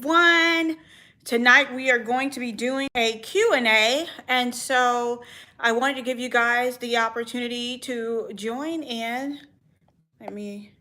One. Tonight we are going to be doing a Q&A, and so I wanted to give you guys the opportunity to join in. Let me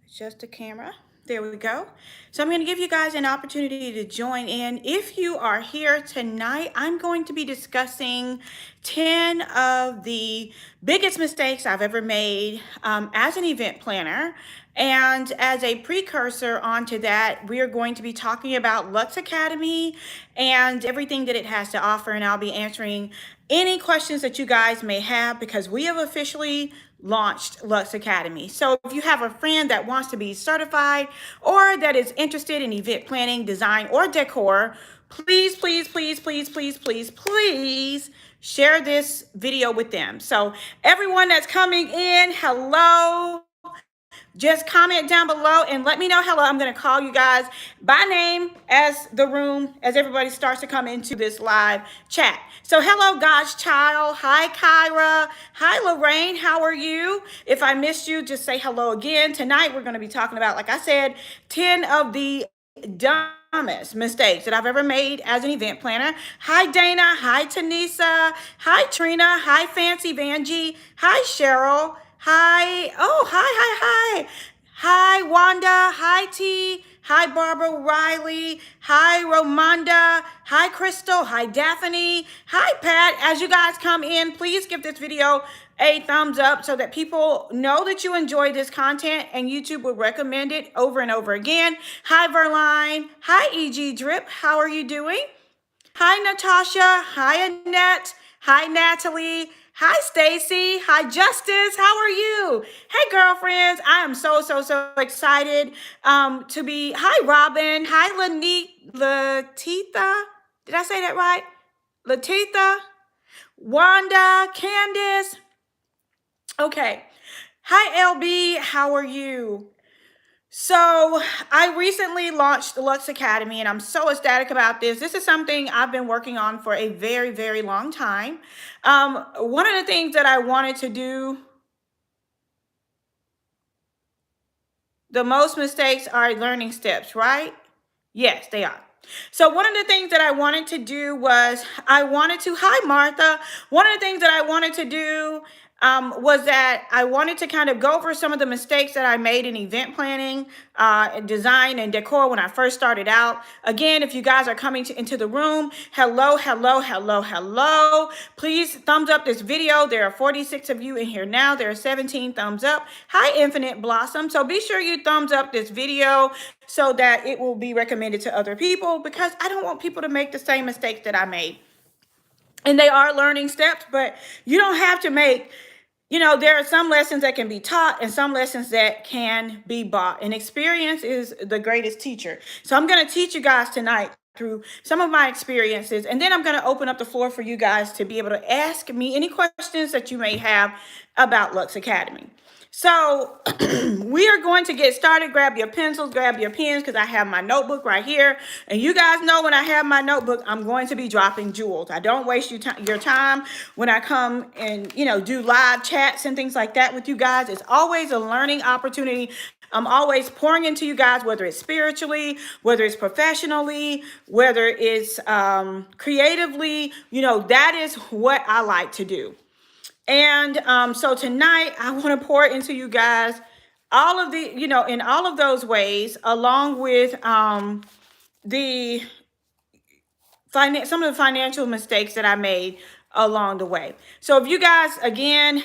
adjust the camera. There we go. So I'm going to give you guys an opportunity to join in. If you are here tonight, I'm going to be discussing 10 of the biggest mistakes I've ever made as an event planner. And as a precursor onto that, we are going to be talking about Luxe Academy and everything that it has to offer. And I'll be answering any questions that you guys may have because we have officially launched Luxe Academy. So if you have a friend that wants to be certified or that is interested in event planning, design, or decor, please, please, please, please, please, please, please share this video with them. So everyone that's coming in, hello. Just comment down below and let me know hello. I'm going to call you guys by name as everybody starts to come into this live chat. So hello, God's child. Hi, Kyra. Hi, Lorraine. How are you? If I missed you, just say hello again. Tonight, we're going to be talking about, like I said, 10 of the dumbest mistakes that I've ever made as an event planner. Hi, Dana. Hi, Tanisa. Hi, Trina. Hi, Fancy Vanjie. Hi, Cheryl. Hi. Oh, hi. Hi, Wanda. Hi, T. Hi, Barbara Riley. Hi, Romanda. Hi, Crystal. Hi, Daphne. Hi, Pat. As you guys come in, please give this video a thumbs up so that people know that you enjoy this content and YouTube will recommend it over and over again. Hi, Verline. Hi, EG Drip. How are you doing? Hi, Natasha. Hi, Annette. Hi, Natalie. Hi, Stacy. Hi, Justice. How are you? Hey, girlfriends. I am so excited to be. Hi, Robin. Hi, Latitha. Did I say that right? Latitha. Wanda. Candace. Okay. Hi, LB. How are you? So I recently launched the Luxe Academy and I'm so ecstatic about this. This is something I've been working on for a very long time. One of the things that I wanted to do, the most mistakes are learning steps, right? Yes, they are. So one of the things that I wanted to do was hi, Martha. One of the things that I wanted to do was that I wanted to kind of go over some of the mistakes that I made in event planning, design, and decor when I first started out. Again, if you guys are coming into the room, hello. Please thumbs up this video. There are 46 of you in here now. There are 17 thumbs up. Hi, Infinite Blossom. So be sure you thumbs up this video so that it will be recommended to other people because I don't want people to make the same mistakes that I made. And they are learning steps, but you don't have to make, there are some lessons that can be taught and some lessons that can be bought. And experience is the greatest teacher. So I'm going to teach you guys tonight through some of my experiences. And then I'm going to open up the floor for you guys to be able to ask me any questions that you may have about Luxe Academy. So we are going to get started. Grab your pencils, grab your pens, because I have my notebook right here. And you guys know when I have my notebook, I'm going to be dropping jewels. I don't waste your time when I come and, do live chats and things like that with you guys. It's always a learning opportunity. I'm always pouring into you guys, whether it's spiritually, whether it's professionally, whether it's creatively, that is what I like to do. And so tonight I want to pour into you guys all of the, in all of those ways, along with some of the financial mistakes that I made along the way. So if you guys, again,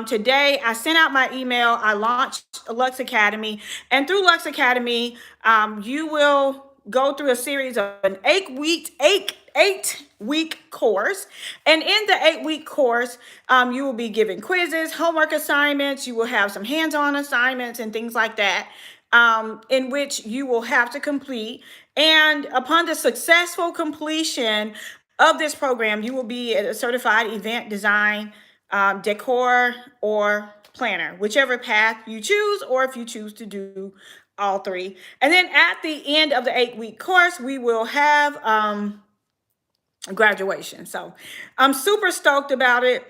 today I sent out my email. I launched Luxe Academy, and through Luxe Academy, you will go through a series of an 8-week course. And in the 8-week course, you will be given quizzes, homework assignments. You will have some hands-on assignments and things like that, in which you will have to complete. And upon the successful completion of this program, you will be a certified event design, decor, or planner, whichever path you choose, or if you choose to do all three. And then at the end of the 8-week course, we will have graduation. So I'm super stoked about it.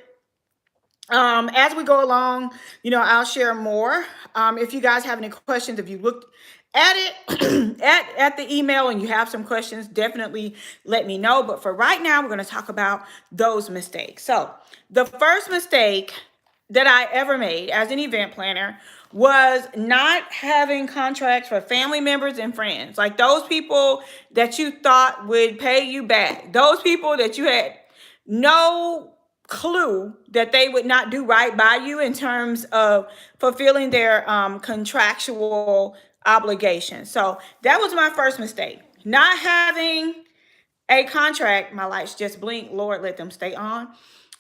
As we go along, I'll share more. If you guys have any questions, if you looked at it at the email and you have some questions, definitely let me know. But for right now, we're going to talk about those mistakes. So the first mistake that I ever made as an event planner was not having contracts for family members and friends. Like those people that you thought would pay you back, those people that you had no clue that they would not do right by you in terms of fulfilling their contractual obligations. So that was my first mistake. Not having a contract, my lights just blink, Lord, let them stay on,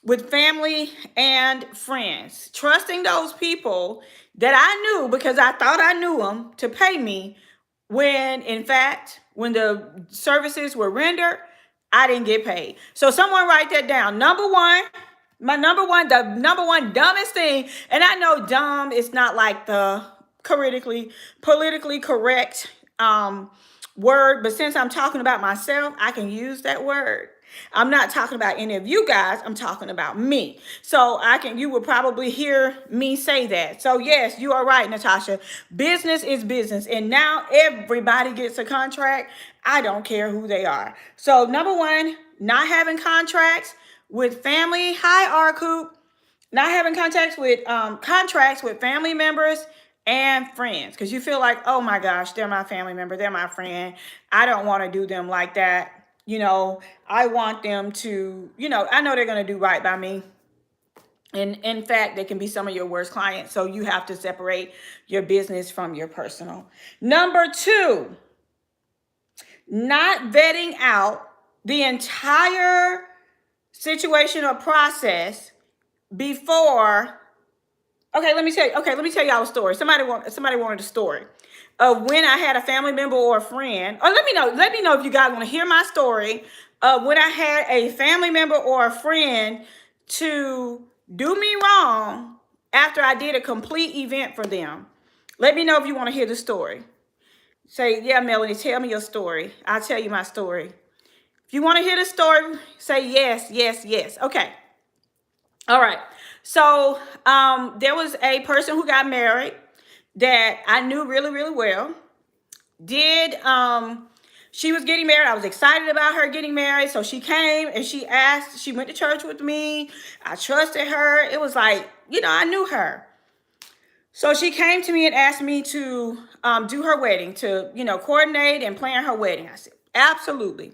with family and friends. Trusting those people that I knew because I thought I knew them to pay me when, in fact, when the services were rendered, I didn't get paid. So someone write that down. Number one, the number one dumbest thing, and I know dumb is not like the politically correct word, but since I'm talking about myself, I can use that word. I'm not talking about any of you guys. I'm talking about me. So you would probably hear me say that. So yes, you are right, Natasha. Business is business. And now everybody gets a contract. I don't care who they are. So number one, not having contracts with family. Hi, Arcoop. Not having contracts with family members and friends, because you feel like, oh my gosh, they're my family member, they're my friend. I don't want to do them like that. I want them to, I know they're going to do right by me. And in fact, they can be some of your worst clients. So you have to separate your business from your personal. Number two, not vetting out the entire situation or process before. Okay, let me tell y'all a story. Somebody wanted a story of when I had a family member or a friend. Or let me know if you guys want to hear my story of when I had a family member or a friend to do me wrong after I did a complete event for them. Let me know if you want to hear the story. Say, yeah, Melanie, tell me your story. I'll tell you my story. If you want to hear the story, say yes, yes, yes. Okay. All right. So there was a person who got married that I knew really, really well. She was getting married. I was excited about her getting married. So she came and she went to church with me. I trusted her. It was like, I knew her. So she came to me and asked me to do her wedding, to, coordinate and plan her wedding. I said, absolutely.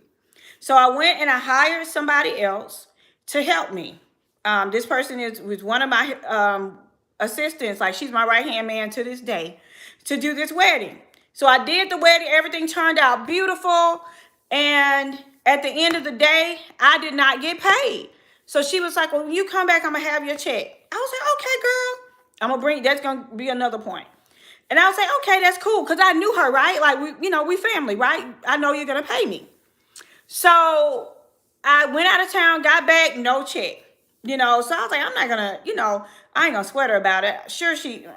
So I went and I hired somebody else to help me. This person was one of my assistants, like she's my right-hand man to this day, to do this wedding. So I did the wedding. Everything turned out beautiful. And at the end of the day, I did not get paid. So she was like, well, when you come back, I'm going to have your check. I was like, okay, girl. That's going to be another point. And I was like, okay, that's cool. Because I knew her, right? Like, we family, right? I know you're going to pay me. So I went out of town, got back, no check. So I was like, I'm not gonna, I ain't gonna sweat her about it.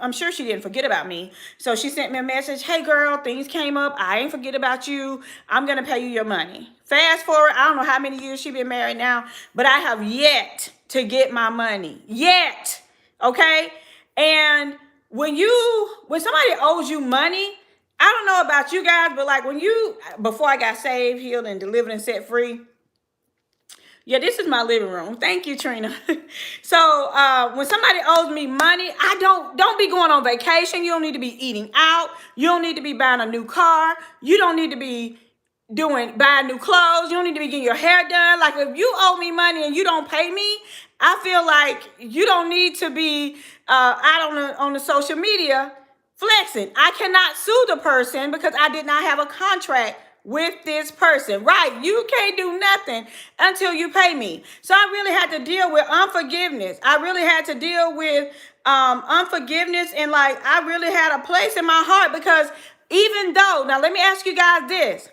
I'm sure she didn't forget about me. So she sent me a message. Hey girl, things came up. I ain't forget about you. I'm gonna pay you your money. Fast forward, I don't know how many years she been married now, but I have yet to get my money. Yet. Okay. And when somebody owes you money, I don't know about you guys, but like before I got saved, healed, and delivered and set free. Yeah, this is my living room. Thank you, Trina. So when somebody owes me money, I don't be going on vacation. You don't need to be eating out. You don't need to be buying a new car. You don't need to be buying new clothes. You don't need to be getting your hair done. Like if you owe me money and you don't pay me, I feel like you don't need to be out on the social media flexing. I cannot sue the person because I did not have a contract with this person, right? You can't do nothing until you pay me. So I really had to deal with unforgiveness. I really had to deal with unforgiveness, and like I really had a place in my heart because now let me ask you guys this.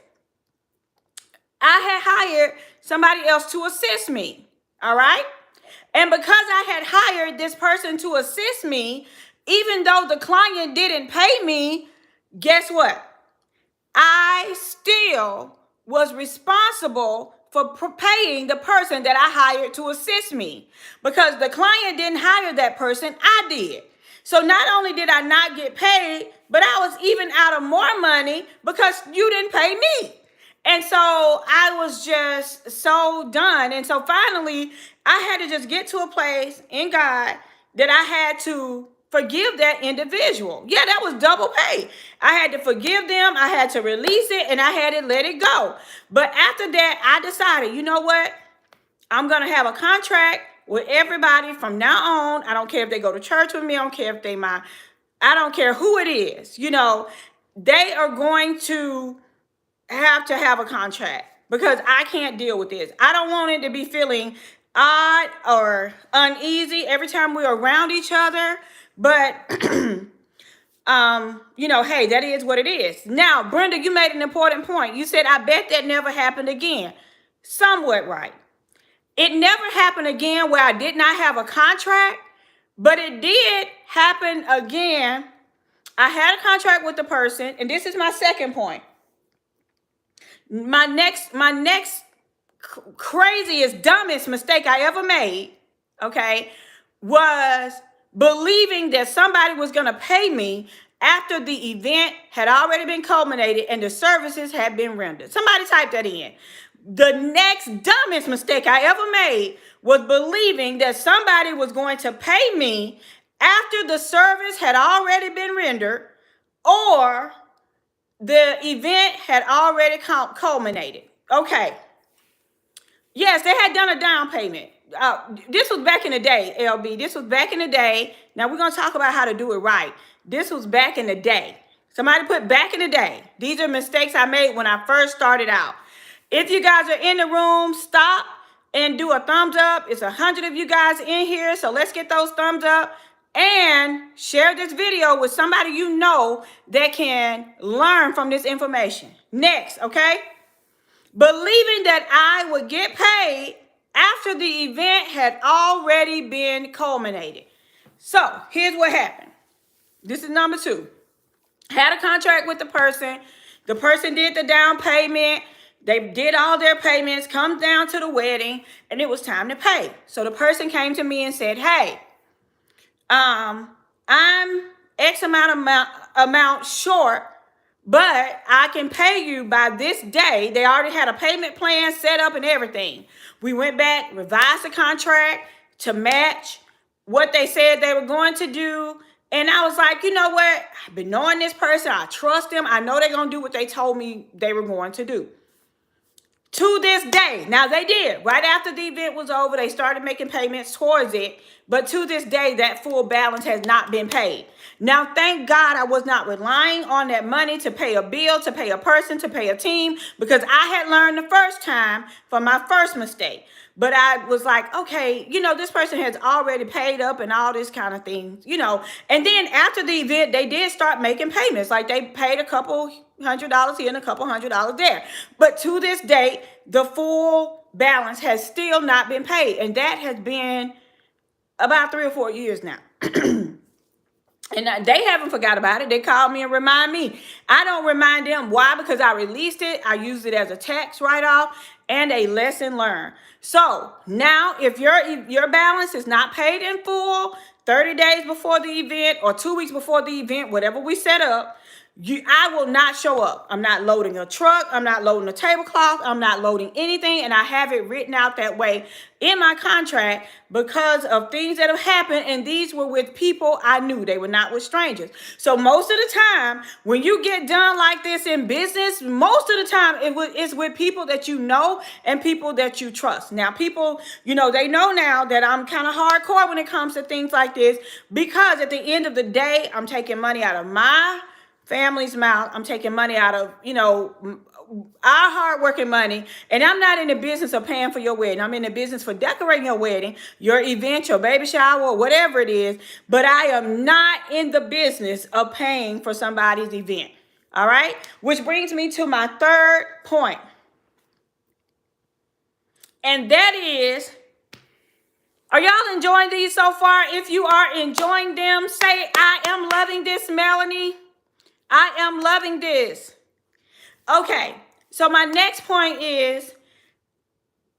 I had hired somebody else to assist me, all right? And because I had hired this person to assist me, even though the client didn't pay me, guess what? I still was responsible for paying the person that I hired to assist me because the client didn't hire that person. I did. So not only did I not get paid, but I was even out of more money because you didn't pay me. And so I was just so done. And so finally, I had to just get to a place in God that I had to forgive that individual. Yeah, that was double pay. I had to forgive them, I had to release it, and I had to let it go. But after that, I decided, you know what? I'm going to have a contract with everybody from now on. I don't care if they go to church with me. I don't care if I don't care who it is. You know, they are going to have a contract because I can't deal with this. I don't want it to be feeling odd or uneasy every time we're around each other. But, you know, hey, that is what it is. Now, Brenda, you made an important point. You said, I bet that never happened again. Somewhat right. It never happened again where I did not have a contract, but it did happen again. I had a contract with the person, and this is my second point. My next craziest, dumbest mistake I ever made, okay, was believing that somebody was going to pay me after the event had already been culminated and the services had been rendered. Somebody type that in. The next dumbest mistake I ever made was believing that somebody was going to pay me after the service had already been rendered or the event had already culminated. Okay. Yes, they had done a down payment. This was back in the day, LB. This was back in the day. Now we're going to talk about how to do it right. This was back in the day. Somebody put back in the day. These are mistakes I made when I first started out. If you guys are in the room, stop and do a thumbs up. It's 100 of you guys in here, so let's get those thumbs up. And share this video with somebody you know that can learn from this information. Next, okay? Believing that I would get paid after the event had already been culminated. So here's what happened. This is number 2. Had a contract with the person. The person did the down payment. They did all their payments, come down to the wedding, and it was time to pay. So the person came to me and said, hey, I'm X amount short, but I can pay you by this day. They already had a payment plan set up and everything. We went back, revised the contract to match what they said they were going to do. And I was like, you know what? I've been knowing this person. I trust them. I know they're going to do what they told me they were going to do. To this day, now they did. Right after the event was over, they started making payments towards it. But to this day, that full balance has not been paid. Now, thank God I was not relying on that money to pay a bill, to pay a person, to pay a team, because I had learned the first time from my first mistake. But I was like, okay, you know, this person has already paid up and all this kind of thing, you know. And then after the event, they did start making payments. Like they paid a couple $100 here and a couple $100 there. But to this day, the full balance has still not been paid. And that has been about 3 or 4 years now. And they haven't forgot about it. They called me and remind me. I don't remind them. Why? Because I released it. I used it as a tax write-off and a lesson learned. So now if your balance is not paid in full 30 days before the event or 2 weeks before the event, whatever we set up, I will not show up. I'm not loading a truck. I'm not loading a tablecloth. I'm not loading anything. And I have it written out that way in my contract because of things that have happened. And these were with people I knew. They were not with strangers. So most of the time, when you get done like this in business, most of the time it's with people that you know and people that you trust. Now, people, you know, they know now that I'm kind of hardcore when it comes to things like this because at the end of the day, I'm taking money out of my family's mouth. I'm taking money out of, you know, our hardworking money. And I'm not in the business of paying for your wedding. I'm in the business for decorating your wedding, your event, your baby shower, or whatever it is. But I am not in the business of paying for somebody's event. All right. Which brings me to my third point. And that is, are y'all enjoying these so far? If you are enjoying them, say, I am loving this, Melanie. I am loving this. Okay, so my next point is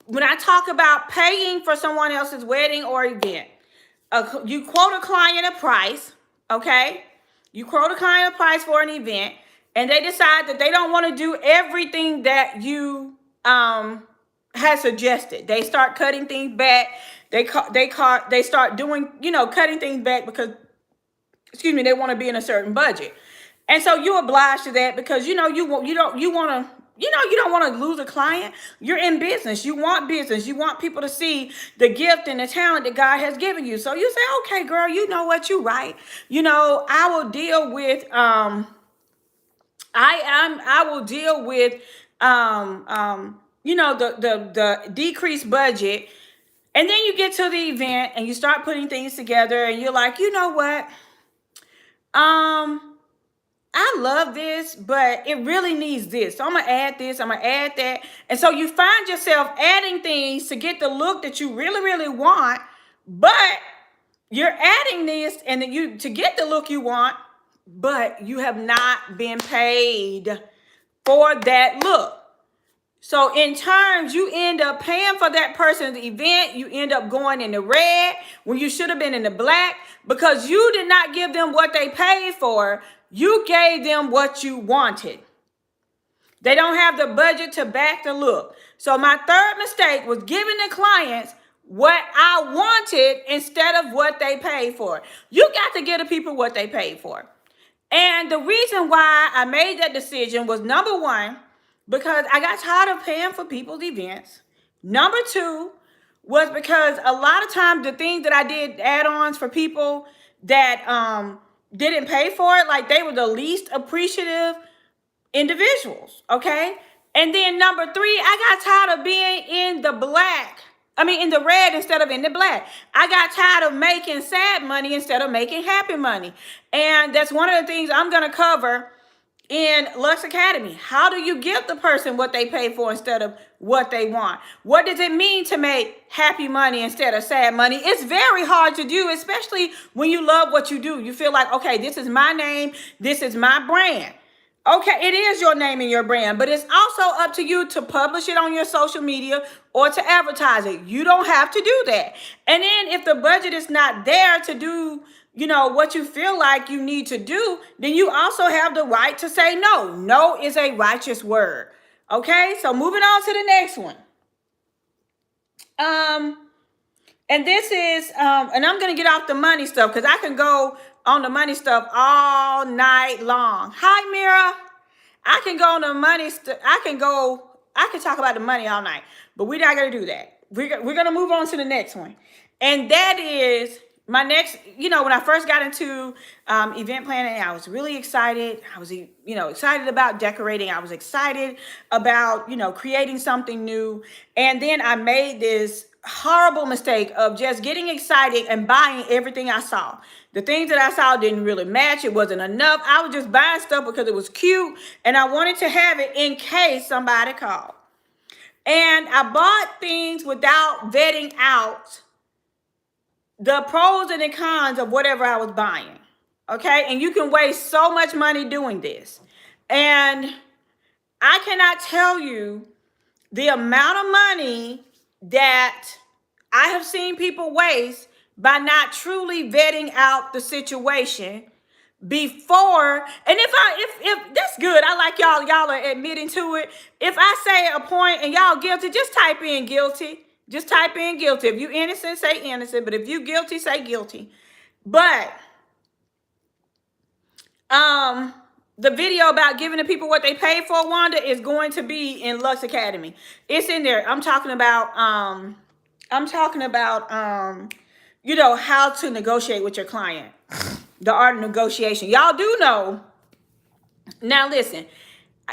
when I talk about paying for someone else's wedding or event, you quote a client a price, okay? You quote a client a price for an event, and they decide that they don't want to do everything that you has suggested. They start cutting things back. They start doing, cutting things back because, excuse me, they want to be in a certain budget. And so you oblige to that because you don't want to lose a client. You're in business. You want business. You want people to see the gift and the talent that God has given you. So you say, okay, girl, you know what, you right. I will deal with I will deal with the decreased budget. And then you get to the event and you start putting things together and you're like, you know what? I love this, but it really needs this. So I'm going to add this. I'm going to add that. And so you find yourself adding things to get the look that you really, really want, but you're adding this and then to get the look you want, but you have not been paid for that look. So in terms, you end up paying for that person's event. You end up going in the red when you should have been in the black because you did not give them what they paid for. You gave them what you wanted. They don't have the budget to back the look. So my third mistake was giving the clients what I wanted instead of what they paid for. You got to give the people what they paid for. And the reason why I made that decision was, number one, because I got tired of paying for people's events. Number two was because a lot of times the things that I did add-ons for people that didn't pay for it, like they were the least appreciative individuals, okay? And then number three, I got tired of being in the red instead of in the black. I got tired of making sad money instead of making happy money. And that's one of the things I'm going to cover in Luxe Academy. How do you give the person what they pay for instead of what they want? What does it mean to make happy money instead of sad money? It's very hard to do, especially when you love what you do. You feel like, okay, this is my name. This is my brand. Okay, it is your name and your brand, but it's also up to you to publish it on your social media or to advertise it. You don't have to do that. And then if the budget is not there to do what you feel like you need to do, then you also have the right to say no. No is a righteous word. Okay, so moving on to the next one. And this is, and I'm going to get off the money stuff because I can go on the money stuff all night long. Hi, Mira. I can go on the money stuff. I can talk about the money all night, but we're not going to do that. We're going to move on to the next one. And that is my next, when I first got into event planning, I was really excited. I was, excited about decorating. I was excited about, creating something new. And then I made this horrible mistake of just getting excited and buying everything I saw. The things that I saw didn't really match. It wasn't enough. I was just buying stuff because it was cute and I wanted to have it in case somebody called. And I bought things without vetting out the pros and the cons of whatever I was buying. Okay? And you can waste so much money doing this. And I cannot tell you the amount of money that I have seen people waste by not truly vetting out the situation before. And if that's good, I like y'all are admitting to it. If I say a point and y'all guilty, just type in guilty. Just type in guilty. If you innocent, say innocent. But if you guilty, say guilty. But the video about giving the people what they pay for, Wanda, is going to be in Luxe Academy. It's in there. I'm talking about how to negotiate with your client. The art of negotiation. Y'all do know. Now listen,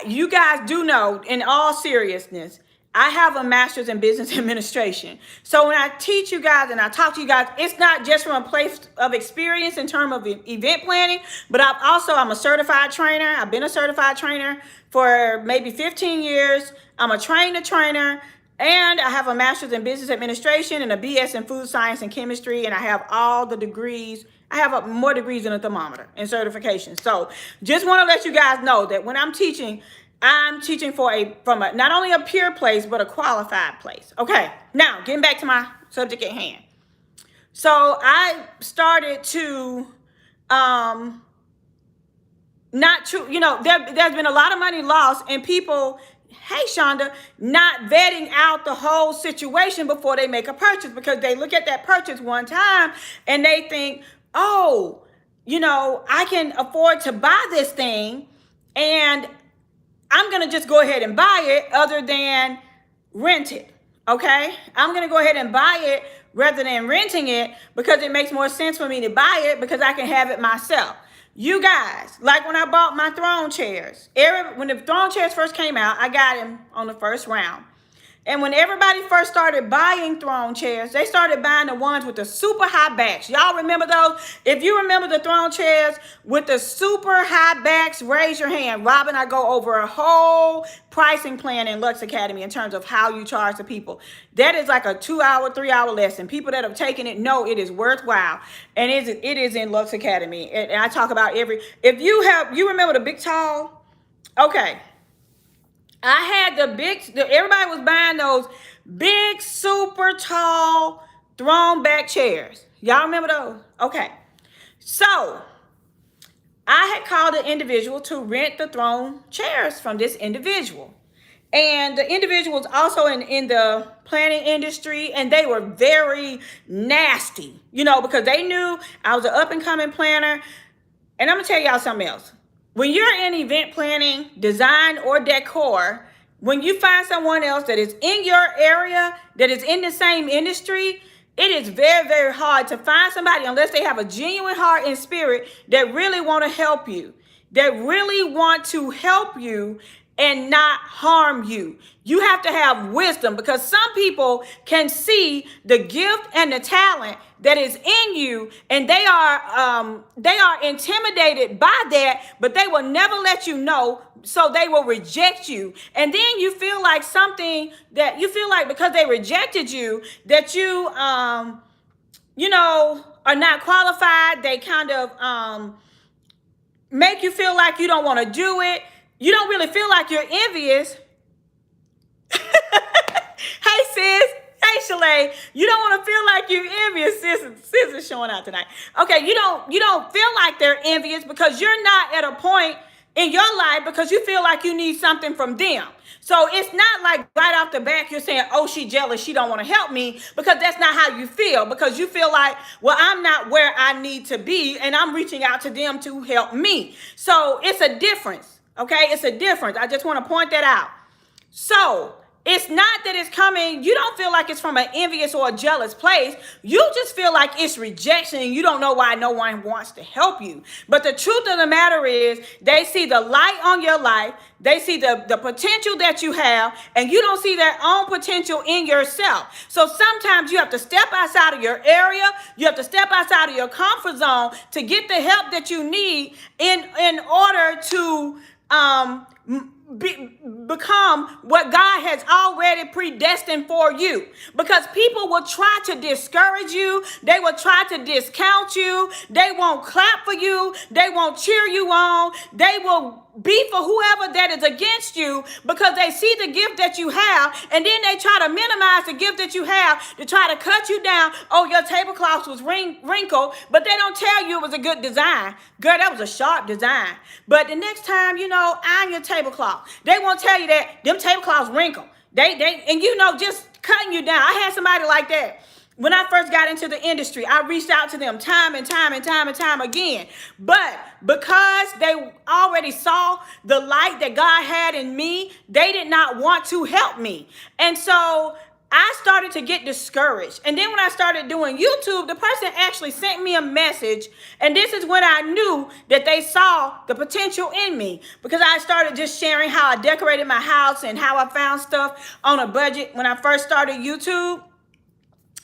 you guys do know, in all seriousness, I have a master's in business administration. So when I teach you guys and I talk to you guys, it's not just from a place of experience in terms of event planning, but I'm a certified trainer. I've been a certified trainer for maybe 15 years. I'm a trainer, and I have a master's in business administration and a BS in food science and chemistry, and I have all the degrees. I have more degrees than a thermometer and certifications. So just want to let you guys know that when I'm teaching from not only a pure place, but a qualified place. Okay, now getting back to my subject at hand. So I started to um, not true. You know, there's been a lot of money lost and people, hey Shonda, not vetting out the whole situation before they make a purchase, because they look at that purchase one time and they think, oh, you know, I can afford to buy this thing and I'm going to just go ahead and buy it other than rent it. Okay? I'm going to go ahead and buy it rather than renting it because it makes more sense for me to buy it because I can have it myself. You guys, like when I bought my throne chairs, when the throne chairs first came out, I got them on the first round. And when everybody first started buying throne chairs, they started buying the ones with the super high backs. Y'all remember those? If you remember the throne chairs with the super high backs, raise your hand. Rob and I go over a whole pricing plan in Luxe Academy in terms of how you charge the people. That is like a 2-hour, 3-hour lesson. People that have taken it know it is worthwhile. And it is in Luxe Academy. And I talk about if you remember the big tall? Okay. I had everybody was buying those big, super tall throne back chairs. Y'all remember those? Okay. So I had called an individual to rent the throne chairs from this individual. And the individual was also in the planning industry, and they were very nasty, you know, because they knew I was an up and coming planner. And I'm going to tell y'all something else. When you're in event planning, design, or decor, when you find someone else that is in your area, that is in the same industry, it is very, very hard to find somebody, unless they have a genuine heart and spirit, that really want to help you, that really want to help you and not harm you. You have to have wisdom, because some people can see the gift and the talent that is in you, and they are intimidated by that, but they will never let you know, so they will reject you. And then you feel like because they rejected you, that you you know, are not qualified. They kind of make you feel like you don't want to do it. You don't really feel like you're envious. Hey, sis. Hey, Shalay. You don't want to feel like you're envious. Sis is showing out tonight. Okay, you don't feel like they're envious because you're not at a point in your life because you feel like you need something from them. So it's not like right off the back you're saying, oh, she jealous, she don't want to help me, because that's not how you feel, because you feel like, well, I'm not where I need to be and I'm reaching out to them to help me. So it's a difference. Okay, it's a difference. I just want to point that out. So it's not that it's coming, you don't feel like it's from an envious or a jealous place. You just feel like it's rejection and you don't know why no one wants to help you. But the truth of the matter is, they see the light on your life. They see the potential that you have, and you don't see their own potential in yourself. So sometimes you have to step outside of your area. You have to step outside of your comfort zone to get the help that you need in order to become what God has already predestined for you. Because people will try to discourage you. They will try to discount you. They won't clap for you. They won't cheer you on. They will be for whoever that is against you, because they see the gift that you have, and then they try to minimize the gift that you have to try to cut you down. Oh, your tablecloth was wrinkled, but they don't tell you it was a good design. Girl, that was a sharp design. But the next time, iron your tablecloth. They won't tell you that them tablecloths wrinkled. And just cutting you down. I had somebody like that. When I first got into the industry, I reached out to them time and time again. But because they already saw the light that God had in me, they did not want to help me. And so I started to get discouraged. And then when I started doing YouTube, the person actually sent me a message. And this is when I knew that they saw the potential in me, because I started just sharing how I decorated my house and how I found stuff on a budget when I first started YouTube.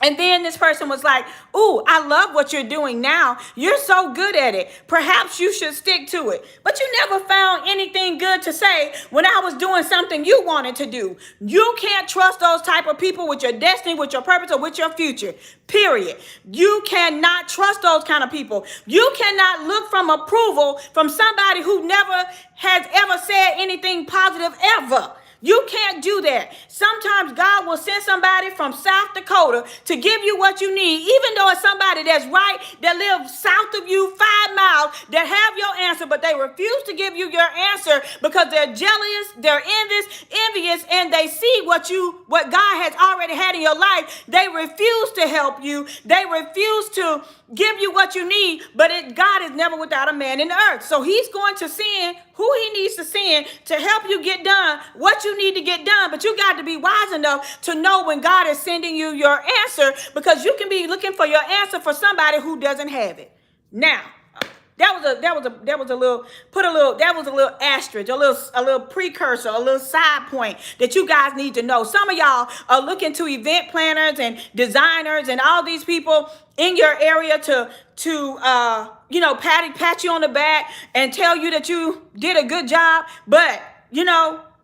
And then this person was like, ooh, I love what you're doing now. You're so good at it. Perhaps you should stick to it. But you never found anything good to say when I was doing something you wanted to do. You can't trust those type of people with your destiny, with your purpose, or with your future. Period. You cannot trust those kind of people. You cannot look from approval from somebody who never has ever said anything positive ever. You can't do that. Sometimes God will send somebody from South Dakota to give you what you need, even though it's somebody that's right, that lives south of you 5 miles, that have your answer, but they refuse to give you your answer because they're jealous, they're envious, and they see what God has already had in your life. They refuse to help you. They refuse to give you what you need, but God is never without a man in the earth. So he's going to send who he needs to send to help you get done what you need to get done. But you got to be wise enough to know when God is sending you your answer, because you can be looking for your answer for somebody who doesn't have it. Now, that was a little asterisk, a little precursor, a little side point that you guys need to know. Some of y'all are looking to event planners and designers and all these people in your area to pat you on the back and tell you that you did a good job, but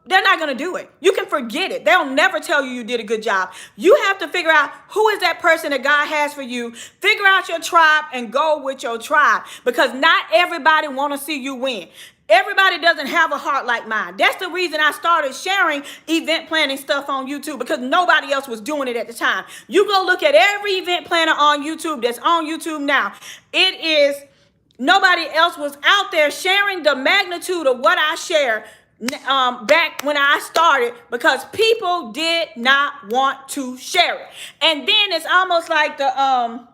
they're not going to do it. You can forget it. They'll never tell you did a good job. You have to figure out who is that person that God has for you. Figure out your tribe and go with your tribe, because not everybody want to see you win. Everybody doesn't have a heart like mine. That's the reason I started sharing event planning stuff on YouTube, because nobody else was doing it at the time. You go look at every event planner on YouTube that's on YouTube now. Nobody else was out there sharing the magnitude of what I share back when I started, because people did not want to share it. And then it's almost like the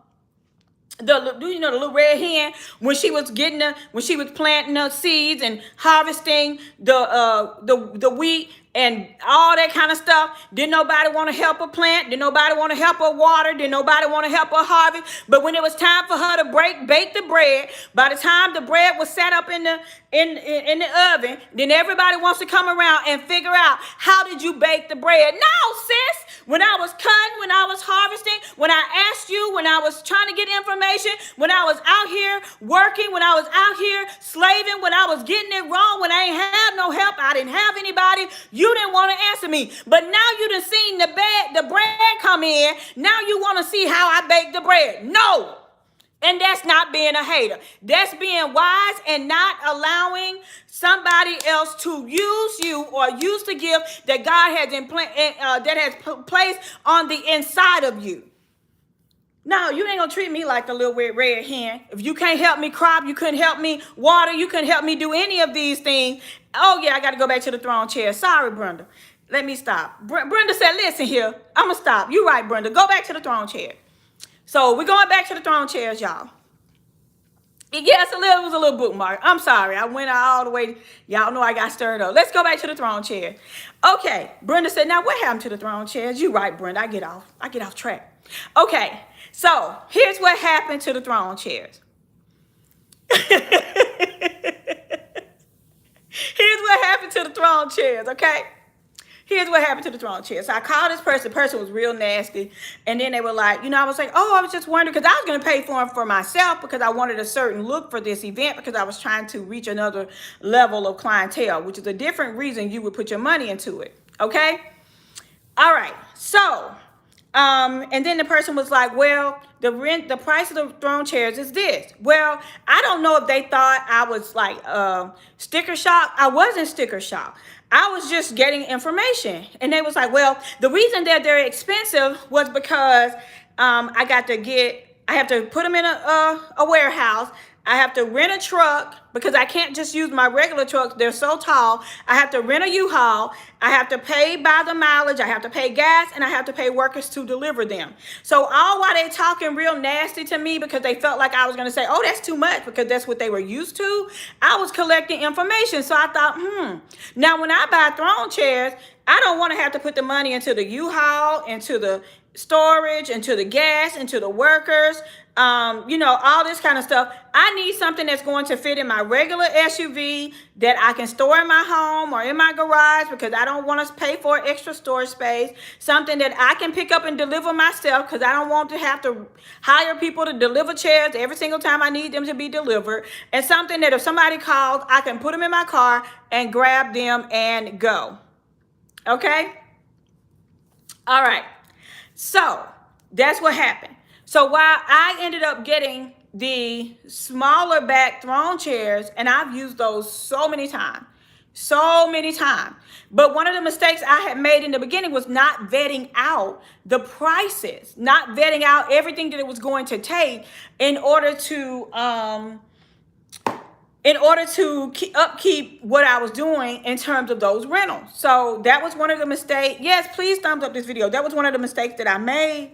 little red hen, when she was planting the seeds and harvesting the wheat and all that kind of stuff. Didn't nobody want to help her plant. Didn't nobody want to help her water. Didn't nobody want to help her harvest. But when it was time for her to bake the bread, by the time the bread was set up in the oven, then everybody wants to come around and figure out, how did you bake the bread? No, sis. When I was cutting, when I was harvesting, when I asked you, when I was trying to get information, when I was out here working, when I was out here slaving, when I was getting it wrong, when I ain't had no help, I didn't have anybody, you didn't want to answer me. But now you done seen the bread come in. Now you want to see how I bake the bread. No. And that's not being a hater. That's being wise and not allowing somebody else to use you or use the gift that God has placed on the inside of you. No, you ain't gonna treat me like the little red hen. If you can't help me crop, you couldn't help me water, you couldn't help me do any of these things. Oh yeah, I got to go back to the throne chair. Sorry, Brenda. Let me stop. Brenda said, listen here, I'm gonna stop. You right, Brenda. Go back to the throne chair. So we're going back to the throne chairs, y'all. Yes, it was a little bookmark. I'm sorry. I went all the way. Y'all know I got stirred up. Let's go back to the throne chair. Okay. Brenda said, now what happened to the throne chairs? You right, Brenda. I get off track. Okay. So here's what happened to the throne chairs. Here's what happened to the throne chairs, okay? Here's what happened to the throne chair. So I called this person. The person was real nasty. And then they were like, I was like, I was just wondering, because I was going to pay for them for myself, because I wanted a certain look for this event, because I was trying to reach another level of clientele, which is a different reason you would put your money into it. Okay? All right. So, and then the person was like, well, the price of the throne chairs is this. Well, I don't know if they thought I was like sticker shock. I wasn't sticker shock. I was just getting information. And they was like, well, the reason that they're expensive was because I have to put them in a warehouse. I have to rent a truck, because I can't just use my regular trucks. They're so tall. I have to rent a U-Haul. I have to pay by the mileage. I have to pay gas, and I have to pay workers to deliver them. So all while they talking real nasty to me, because they felt like I was going to say, oh, that's too much, because that's what they were used to, I was collecting information. So I thought, now when I buy throne chairs, I don't want to have to put the money into the U-Haul, into the storage, into the gas, into the workers, all this kind of stuff. I need something that's going to fit in my regular SUV that I can store in my home or in my garage, because I don't want to pay for extra storage space. Something that I can pick up and deliver myself, because I don't want to have to hire people to deliver chairs every single time I need them to be delivered. And something that if somebody calls, I can put them in my car and grab them and go. Okay? All right. So that's what happened. So while I ended up getting the smaller back throne chairs, and I've used those so many times, so many times. But one of the mistakes I had made in the beginning was not vetting out the prices, not vetting out everything that it was going to take in order to upkeep what I was doing in terms of those rentals. So that was one of the mistakes. Yes, please thumbs up this video. That was one of the mistakes that I made.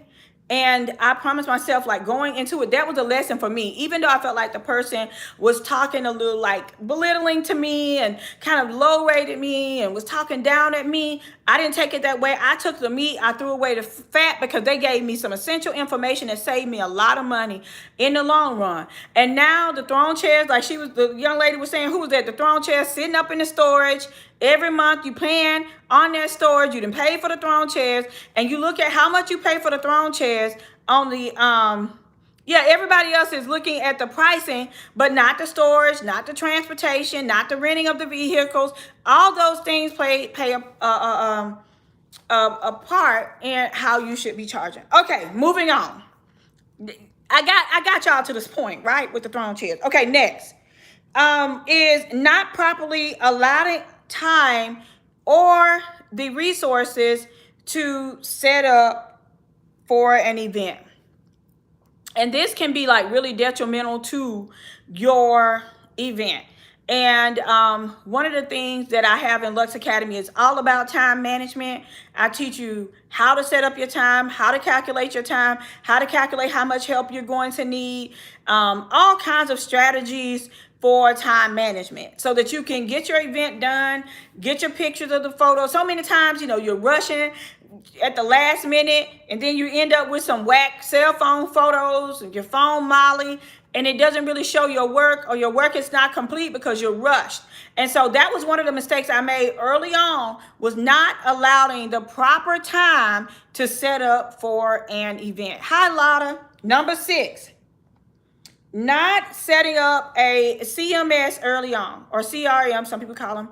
And I promised myself, like, going into it, that was a lesson for me. Even though I felt like the person was talking a little, like, belittling to me and kind of low rated me and was talking down at me, I didn't take it that way. I took the meat, I threw away the fat, because they gave me some essential information that saved me a lot of money in the long run. And now the throne chairs, like the young lady was saying, who was that? The throne chairs sitting up in the storage. Every month you plan on that storage, you done pay for the throne chairs, and you look at how much you pay for the throne chairs on the yeah, everybody else is looking at the pricing, but not the storage, not the transportation, not the renting of the vehicles. All those things play a part in how you should be charging. Okay, moving on. I got y'all to this point, right, with the throne chairs. Okay, next is not properly allotting time or the resources to set up for an event. And this can be like really detrimental to your event. And one of the things that I have in Luxe Academy is all about time management. I teach you how to set up your time, how to calculate your time, how to calculate how much help you're going to need, all kinds of strategies for time management so that you can get your event done, get your pictures of the photos. So many times, you know, you're rushing at the last minute and then you end up with some whack cell phone photos and your phone molly, and it doesn't really show your work, or your work is not complete because you're rushed. And so that was one of the mistakes I made early on, was not allowing the proper time to set up for an event. Hi, Lotta. Number 6. Not setting up a CMS early on, or CRM, some people call them,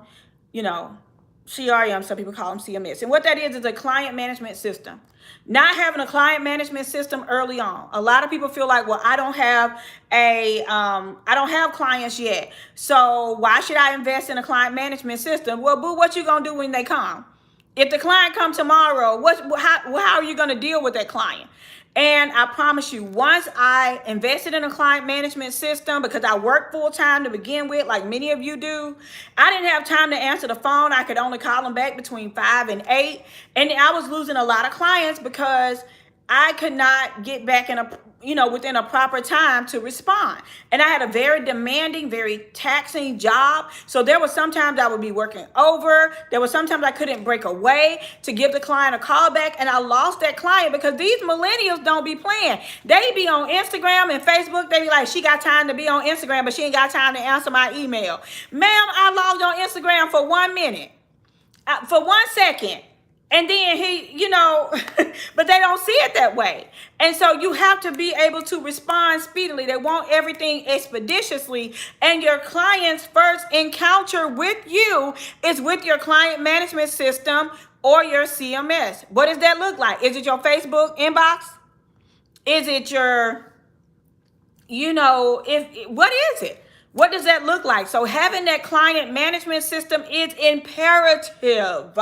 you know, CRM, some people call them CMS. And what that is a client management system. Not having a client management system early on. A lot of people feel like, well, I don't have clients yet, so why should I invest in a client management system? Well, boo, what you gonna do when they come? If the client comes tomorrow, how are you gonna deal with that client? And I promise you, once I invested in a client management system, because I worked full time to begin with, like many of you do, I didn't have time to answer the phone. I could only call them back between 5 and 8. And I was losing a lot of clients because I could not get back within a proper time to respond. And I had a very demanding, very taxing job. So there was sometimes I would be working over. There was sometimes I couldn't break away to give the client a call back. And I lost that client because these millennials don't be playing. They be on Instagram and Facebook. They be like, she got time to be on Instagram, but she ain't got time to answer my email. Ma'am, I logged on Instagram for 1 minute, for 1 second. And then but they don't see it that way. And so you have to be able to respond speedily. They want everything expeditiously. And your client's first encounter with you is with your client management system or your CMS. What does that look like? Is it your Facebook inbox? Is it your, what is it? What does that look like? So having that client management system is imperative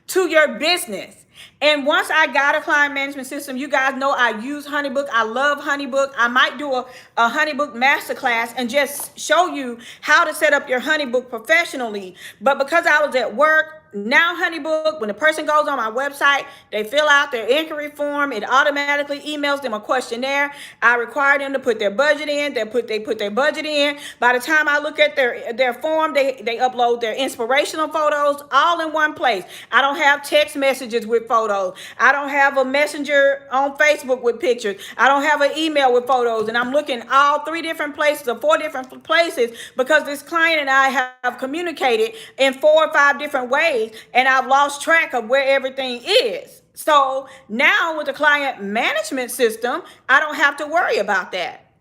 to your business. And once I got a client management system, you guys know I use HoneyBook. I love HoneyBook. I might do a HoneyBook masterclass and just show you how to set up your HoneyBook professionally. But because I was at work, now HoneyBook, when the person goes on my website, they fill out their inquiry form. It automatically emails them a questionnaire. I require them to put their budget in. They put their budget in. By the time I look at their form, they upload their inspirational photos all in one place. I don't have text messages with photos. I don't have a messenger on Facebook with pictures. I don't have an email with photos. And I'm looking all 3 different places or 4 different places because this client and I have communicated in 4 or 5 different ways. And I've lost track of where everything is. So now with the client management system, I don't have to worry about that.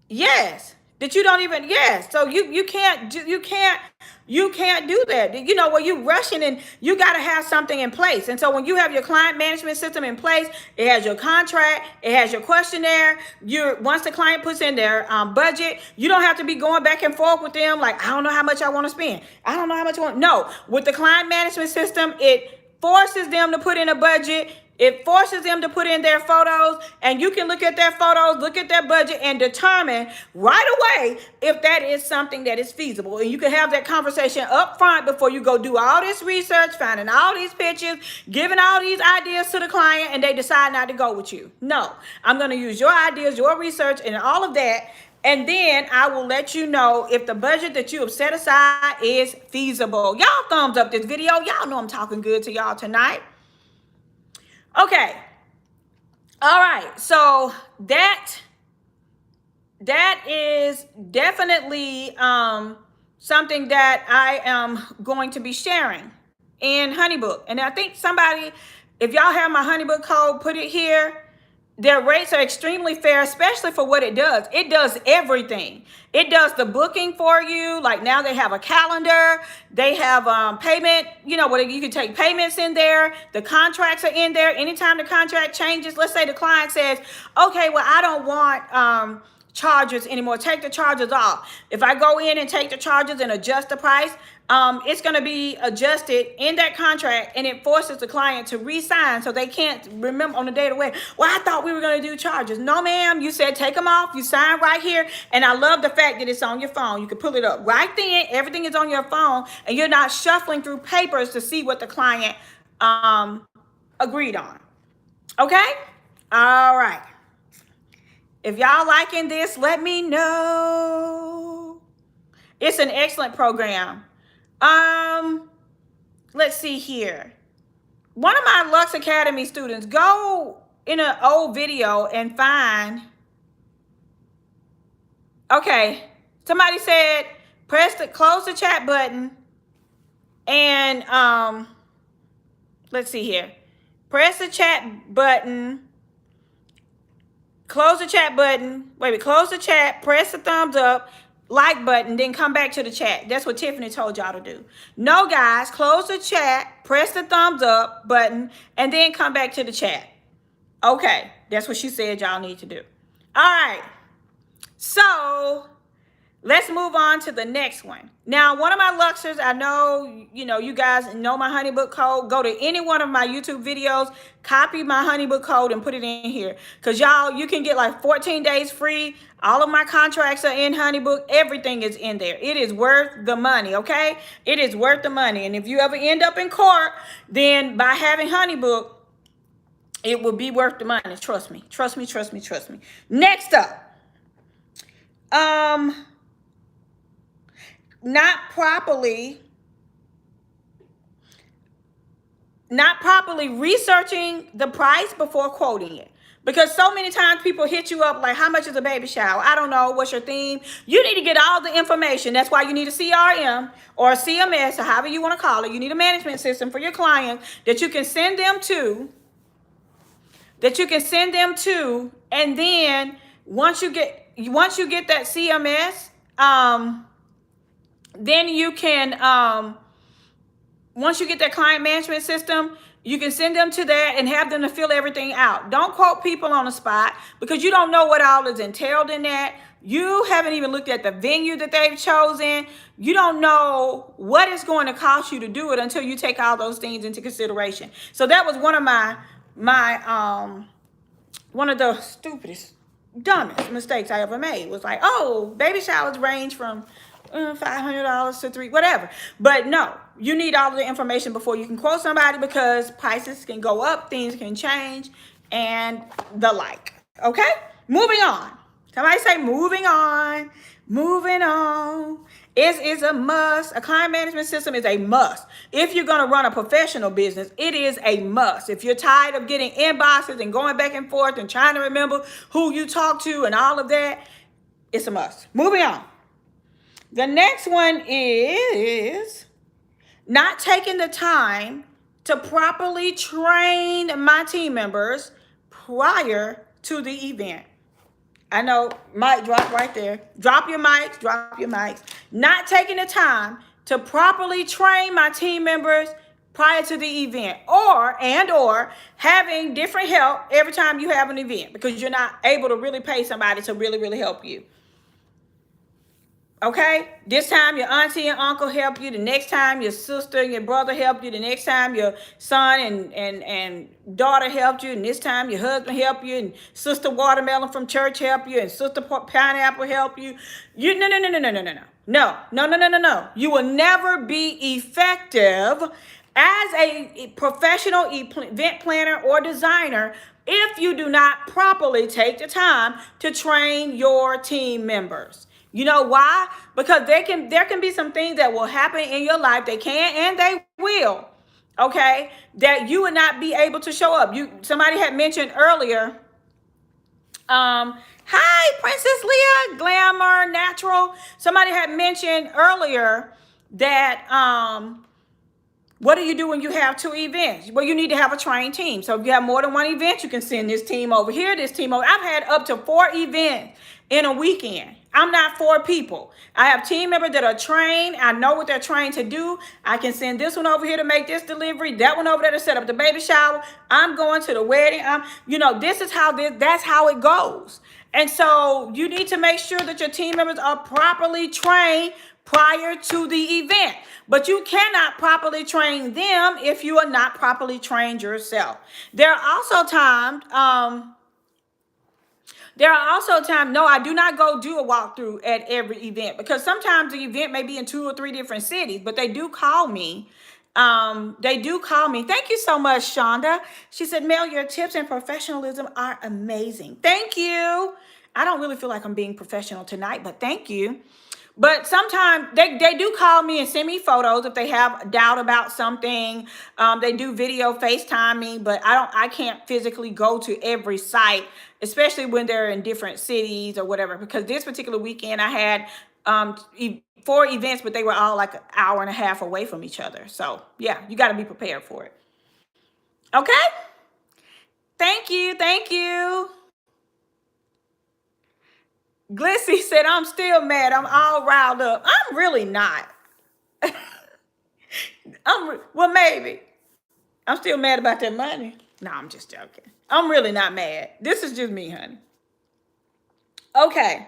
Yes, that you don't even, yes. So you can't do, you can't do that. You know, where you rushing, and you got to have something in place. And so when you have your client management system in place, it has your contract, it has your questionnaire. You, once the client puts in their budget, you don't have to be going back and forth with them like, I don't know how much I want to spend, I don't know how much I want. No, with the client management system, it forces them to put in a budget. It forces them to put in their photos, and you can look at their photos, look at their budget, and determine right away if that is something that is feasible. And you can have that conversation up front before you go do all this research, finding all these pictures, giving all these ideas to the client, and they decide not to go with you. No, I'm going to use your ideas, your research, and all of that. And then I will let you know if the budget that you have set aside is feasible. Y'all thumbs up this video. Y'all know I'm talking good to y'all tonight. Okay. All right. So that is definitely something that I am going to be sharing in HoneyBook. And I think somebody, if y'all have my HoneyBook code, put it here. Their rates are extremely fair, especially for what it does. It does everything. It does the booking for you. Like now they have a calendar. They have payment, you know, where you can take payments in there. The contracts are in there. Anytime the contract changes, let's say the client says, okay, well, I don't want charges anymore. Take the charges off. If I go in and take the charges and adjust the price, it's going to be adjusted in that contract, and it forces the client to re-sign, so they can't remember on the day of the wedding, well, I thought we were going to do charges. No, ma'am. You said take them off. You sign right here. And I love the fact that it's on your phone. You can pull it up right then. Everything is on your phone, and you're not shuffling through papers to see what the client agreed on. Okay? All right. If y'all liking this, let me know. It's an excellent program. Let's see here. One of my Luxe Academy students, go in an old video and find. Okay, somebody said close the chat button, and let's see here. Press the chat button. Close the chat button. Wait, close the chat. Press the thumbs up, like button, then come back to the chat. That's what Tiffany told y'all to do. No, guys, close the chat, press the thumbs up button, and then come back to the chat. Okay, that's what she said y'all need to do. All right, so let's move on to the next one. Now, one of my Luxers, I know, you guys know my HoneyBook code. Go to any one of my YouTube videos, copy my HoneyBook code, and put it in here. Because, y'all, you can get like 14 days free. All of my contracts are in HoneyBook. Everything is in there. It is worth the money, okay? It is worth the money. And if you ever end up in court, then by having HoneyBook, it will be worth the money. Trust me. Trust me, trust me, trust me. Next up. Not properly researching the price before quoting it. Because so many times people hit you up like, how much is a baby shower? I don't know. What's your theme? You need to get all the information. That's why you need a CRM or a CMS, or however you want to call it. You need a management system for your clients that you can send them to. And then once you get that CMS, then you can, once you get that client management system, you can send them to that and have them to fill everything out. Don't quote people on the spot, because you don't know what all is entailed in that. You haven't even looked at the venue that they've chosen. You don't know what it's going to cost you to do it until you take all those things into consideration. So that was one of one of the stupidest, dumbest mistakes I ever made. Was like, oh, baby showers range from $500 to $300, whatever. But no, you need all of the information before you can quote somebody, because prices can go up, things can change, and the like. Okay, moving on. Somebody say moving on. Moving on. Is a must. A client management system is a must. If you're going to run a professional business, it is a must. If you're tired of getting inboxes and going back and forth and trying to remember who you talk to and all of that, it's a must. Moving on. The next one is not taking the time to properly train my team members prior to the event. I know, mic drop right there. Drop your mics, drop your mics. Not taking the time to properly train my team members prior to the event, or having different help every time you have an event because you're not able to really pay somebody to really help you. Okay, this time your auntie and uncle help you. The next time your sister and your brother help you. The next time your son and daughter helped you. And this time your husband help you. And sister watermelon from church help you. And sister pineapple help you. No. You will never be effective as a professional event planner or designer if you do not properly take the time to train your team members. You know why? Because there can be some things that will happen in your life. They can and they will. Okay, that you would not be able to show up. Somebody had mentioned earlier. Hi, Princess Leah, Glamour Natural. Somebody had mentioned earlier that what do you do when you have 2 events? Well, you need to have a trained team. So if you have more than 1 event, you can send this team over here, this team over. I've had up to 4 events in a weekend. I'm not 4 people. I have team members that are trained. I know what they're trained to do. I can send this one over here to make this delivery, that one over there to set up the baby shower. I'm going to the wedding. That's how it goes. And so you need to make sure that your team members are properly trained prior to the event. But you cannot properly train them if you are not properly trained yourself. There are also times, no, I do not go do a walkthrough at every event because sometimes the event may be in 2 or 3 different cities, but they do call me. Thank you so much, Shonda. She said, Mel, your tips and professionalism are amazing. Thank you. I don't really feel like I'm being professional tonight, but thank you. But sometimes they do call me and send me photos if they have doubt about something. They do video FaceTime me, but I can't physically go to every site, especially when they're in different cities or whatever. Because this particular weekend I had 4 events, but they were all like an hour and a half away from each other. So yeah, you got to be prepared for it. Okay. Thank you. Glissy said, I'm still mad. I'm all riled up. I'm really not. Well, maybe. I'm still mad about that money. No, I'm just joking. I'm really not mad. This is just me, honey. Okay.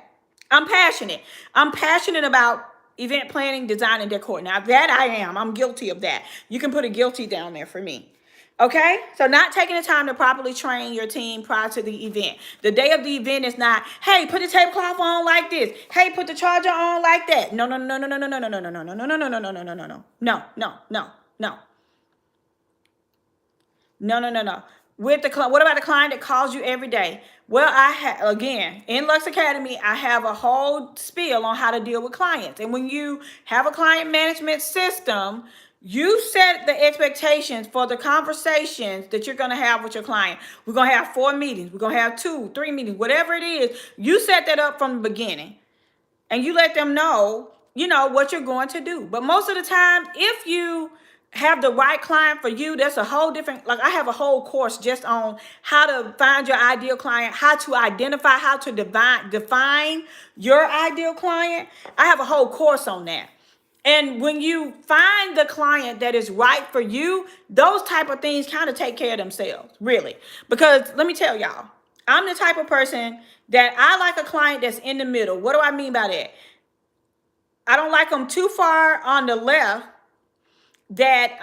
I'm passionate. I'm passionate about event planning, design, and decor. Now, that I am. I'm guilty of that. You can put a guilty down there for me. Okay, so not taking the time to properly train your team prior to the event. The day of the event is not, hey, put the tablecloth on like this. Hey, put the charger on like that. No. With the what about the client that calls you every day? Well, again, in Luxe Academy, I have a whole spiel on how to deal with clients. And when you have a client management system, you set the expectations for the conversations that you're going to have with your client. We're going to have 4 meetings. We're going to have 2, 3 meetings, whatever it is. You set that up from the beginning and you let them know, what you're going to do. But most of the time, if you have the right client for you, that's a whole different, like I have a whole course just on how to find your ideal client, how to identify, how to define your ideal client. I have a whole course on that. And when you find the client that is right for you, those type of things kind of take care of themselves, really. Because let me tell y'all, I'm the type of person that I like a client that's in the middle. What do I mean by that? I don't like them too far on the left that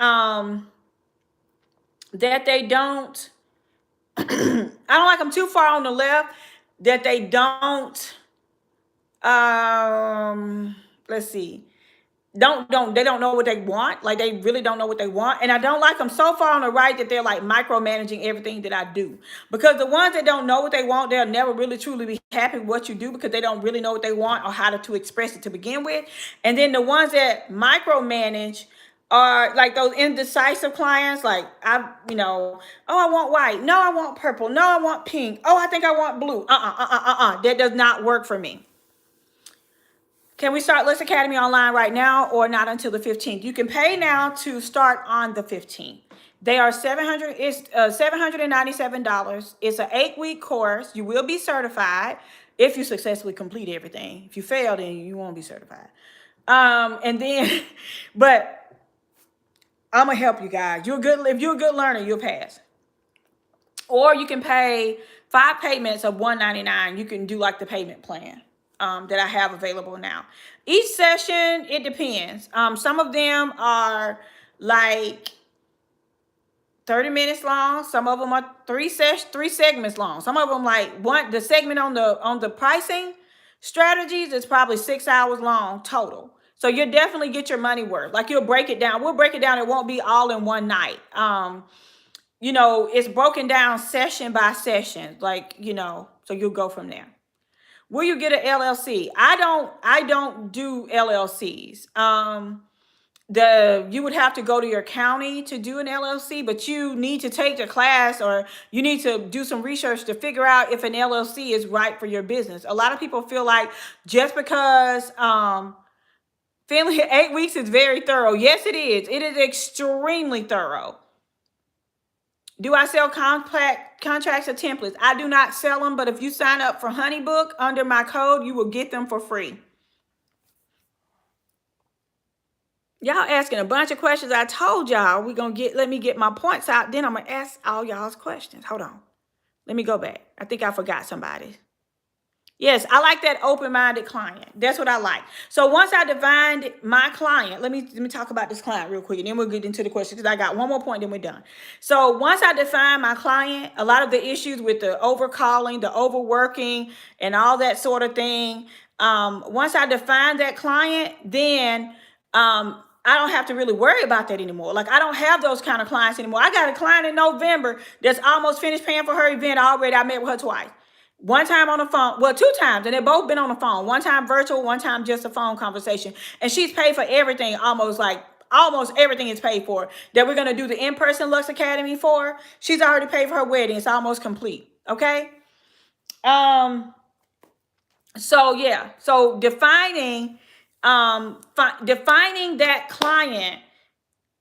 they don't, I don't like them too far on the left that they don't, let's see. They don't know what they want. Like they really don't know what they want. And I don't like them so far on the right that they're like micromanaging everything that I do. Because the ones that don't know what they want, they'll never really truly be happy with what you do because they don't really know what they want or how to express it to begin with. And then the ones that micromanage are like those indecisive clients. Like I want white. No, I want purple. No, I want pink. Oh, I think I want blue. That does not work for me. Can we start Luxe Academy online right now or not until the 15th? You can pay now to start on the 15th. They are $797. It's an 8-week course. You will be certified. if you successfully complete everything. If you fail, then you won't be certified. And then, but I'm gonna help you guys. If you're a good learner, you'll pass. Or you can pay 5 payments of $199. You can do like the payment plan that I have available now. Each session, it depends. Some of them are like 30 minutes long. Some of them are three segments long. Some of them like the segment on the pricing strategies is probably 6 hours long total. So you'll definitely get your money worth. Like you'll break it down. We'll break it down. It won't be all in one night. You know, it's broken down session by session, like, you know, so you'll go from there. Will you get an LLC? I don't do LLCs. You would have to go to your county to do an LLC, but you need to take the class or you need to do some research to figure out if an LLC is right for your business. A lot of people feel like just because family 8 weeks is very thorough. Yes, it is. It is extremely thorough. Do I sell contracts or templates? I do not sell them, but if you sign up for Honeybook under my code, you will get them for free. Y'all asking a bunch of questions. I told y'all let me get my points out. Then I'm going to ask all y'all's questions. Hold on. Let me go back. I think I forgot somebody. Yes, I like that open-minded client. That's what I like. So once I defined my client, let me talk about this client real quick, and then we'll get into the question because I got one more point, then we're done. So once I define my client, a lot of the issues with the overcalling, the overworking, and all that sort of thing, once I define that client, then I don't have to really worry about that anymore. Like I don't have those kind of clients anymore. I got a client in November that's almost finished paying for her event already. I met with her twice. One time on the phone, well, 2 times, and they've both been on the phone. One time virtual, one time just a phone conversation. And she's paid for everything, almost everything is paid for that we're going to do the in-person Luxe Academy for. She's already paid for her wedding. It's almost complete. Okay. So yeah, so defining that client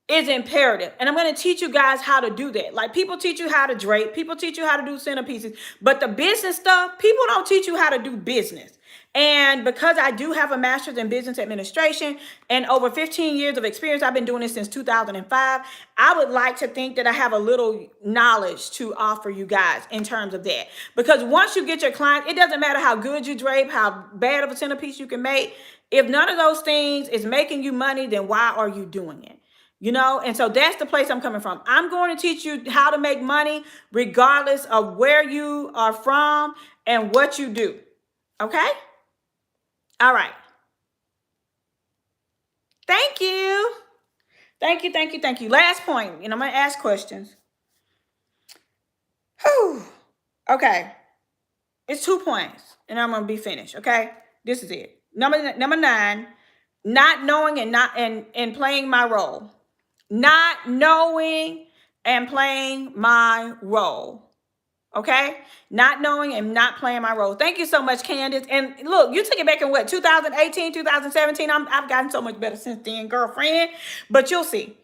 is imperative. And I'm going to teach you guys how to do that. Like people teach you how to drape, people teach you how to do centerpieces, but the business stuff, people don't teach you how to do business. And because I do have a master's in business administration and over 15 years of experience, I've been doing this since 2005. I would like to think that I have a little knowledge to offer you guys in terms of that. Because once you get your client, it doesn't matter how good you drape, how bad of a centerpiece you can make. If none of those things is making you money, then why are you doing it? You know, and so that's the place I'm coming from. I'm going to teach you how to make money regardless of where you are from and what you do. Okay? All right. Thank you. Thank you, thank you, thank you. Last point, and I'm going to ask questions. Whew. Okay. It's 2 points, and I'm going to be finished, okay? This is it. Number 9, not knowing and playing my role. Not knowing and playing my role. Okay? Not knowing and not playing my role. Thank you so much, Candace. And look, you took it back in what, 2018, 2017? I've gotten so much better since then, girlfriend. But you'll see.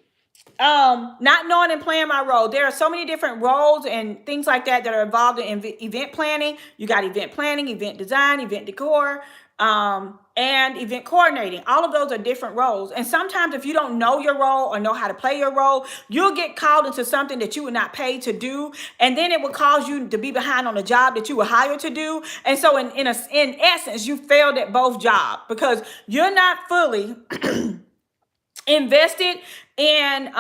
Not knowing and playing my role. There are so many different roles and things like that are involved in event planning. You got event planning, event design, event decor, and event coordinating. All of those are different roles. And sometimes if you don't know your role or know how to play your role, you'll get called into something that you were not paid to do. And then it will cause you to be behind on a job that you were hired to do. And so in essence, you failed at both jobs because you're not fully invested in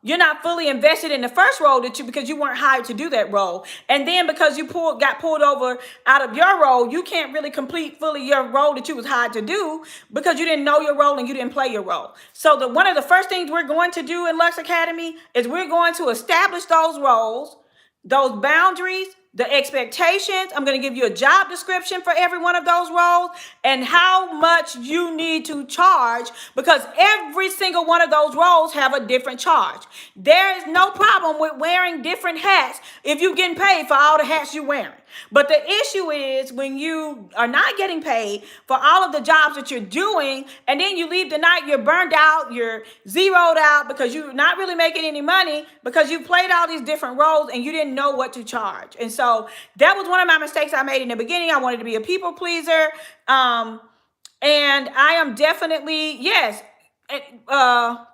you're not fully invested in the first role because you weren't hired to do that role. And then because you got pulled over out of your role, you can't really complete fully your role that you was hired to do because you didn't know your role and you didn't play your role. So one of the first things we're going to do in Luxe Academy is we're going to establish those roles, those boundaries, the expectations. I'm going to give you a job description for every one of those roles and how much you need to charge because every single one of those roles have a different charge. There is no problem with wearing different hats if you're getting paid for all the hats you're wearing. But the issue is when you are not getting paid for all of the jobs that you're doing, and then you leave the night, you're burned out, you're zeroed out because you're not really making any money because you played all these different roles and you didn't know what to charge. And so so that was one of my mistakes I made in the beginning. I wanted to be a people pleaser. And I am definitely, yes.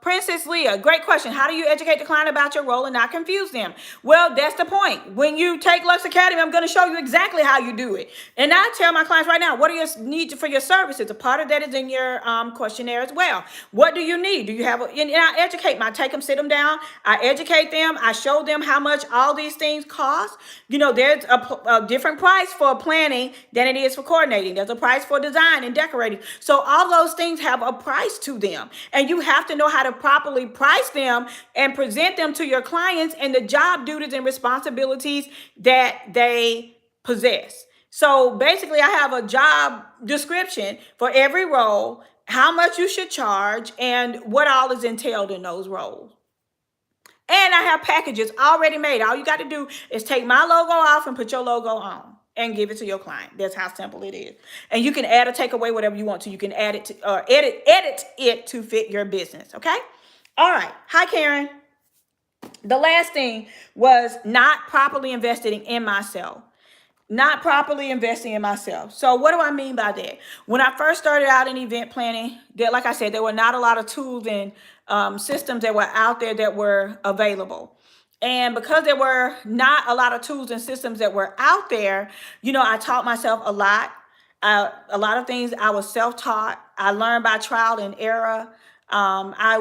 Princess Leah, great question. How do you educate the client about your role and not confuse them? Well, that's the point. When you take Luxe Academy, I'm going to show you exactly how you do it. And I tell my clients right now, what are your needs for your services? A part of that is in your questionnaire as well. What do you need? Do you have, and I educate them. I take them, sit them down. I educate them. I show them how much all these things cost. You know, there's a different price for planning than it is for coordinating. There's a price for design and decorating. So all those things have a price to them. And you have to know how to properly price them and present them to your clients and the job duties and responsibilities that they possess. So basically, I have a job description for every role, how much you should charge, and what all is entailed in those roles. And I have packages already made. All you got to do is take my logo off and put your logo on and give it to your client. That's how simple it is. And you can add or take away whatever you want to. You can add it to, or edit it to fit your business. Okay. All right. Hi, Karen. The last thing was not properly investing in myself. Not properly investing in myself. So what do I mean by that? When I first started out in event planning, like I said, there were not a lot of tools and systems that were out there that were available. And because there were not a lot of tools and systems that were out there, you know, I taught myself a lot. A lot of things I was self-taught. I learned by trial and error. I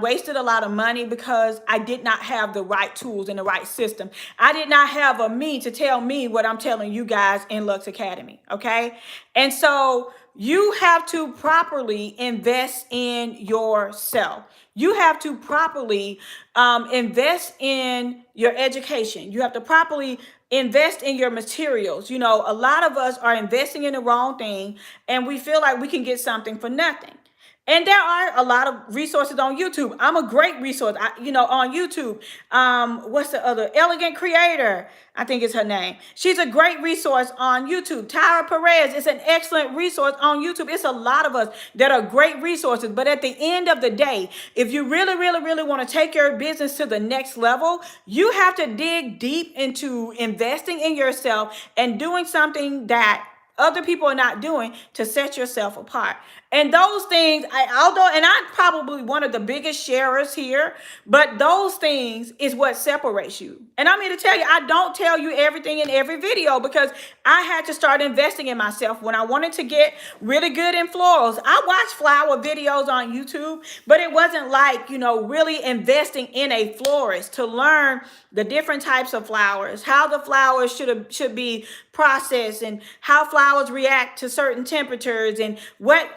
wasted a lot of money because I did not have the right tools and the right system. I did not have a me to tell me what I'm telling you guys in Luxe Academy. Okay. And so you have to properly invest in yourself. You have to properly invest in your education. You have to properly invest in your materials. You know, a lot of us are investing in the wrong thing and we feel like we can get something for nothing. And there are a lot of resources on YouTube. I'm a great resource, on YouTube. What's the other? Elegant Creator, I think is her name. She's a great resource on YouTube. Tyra Perez is an excellent resource on YouTube. It's a lot of us that are great resources. But at the end of the day, if you really, really, really want to take your business to the next level, you have to dig deep into investing in yourself and doing something that other people are not doing to set yourself apart. And those things, I'm probably one of the biggest sharers here, but those things is what separates you. And I'm here to tell you, I don't tell you everything in every video because I had to start investing in myself when I wanted to get really good in florals. I watched flower videos on YouTube, but it wasn't like, really investing in a florist to learn the different types of flowers, how the flowers should be processed and how flowers react to certain temperatures and what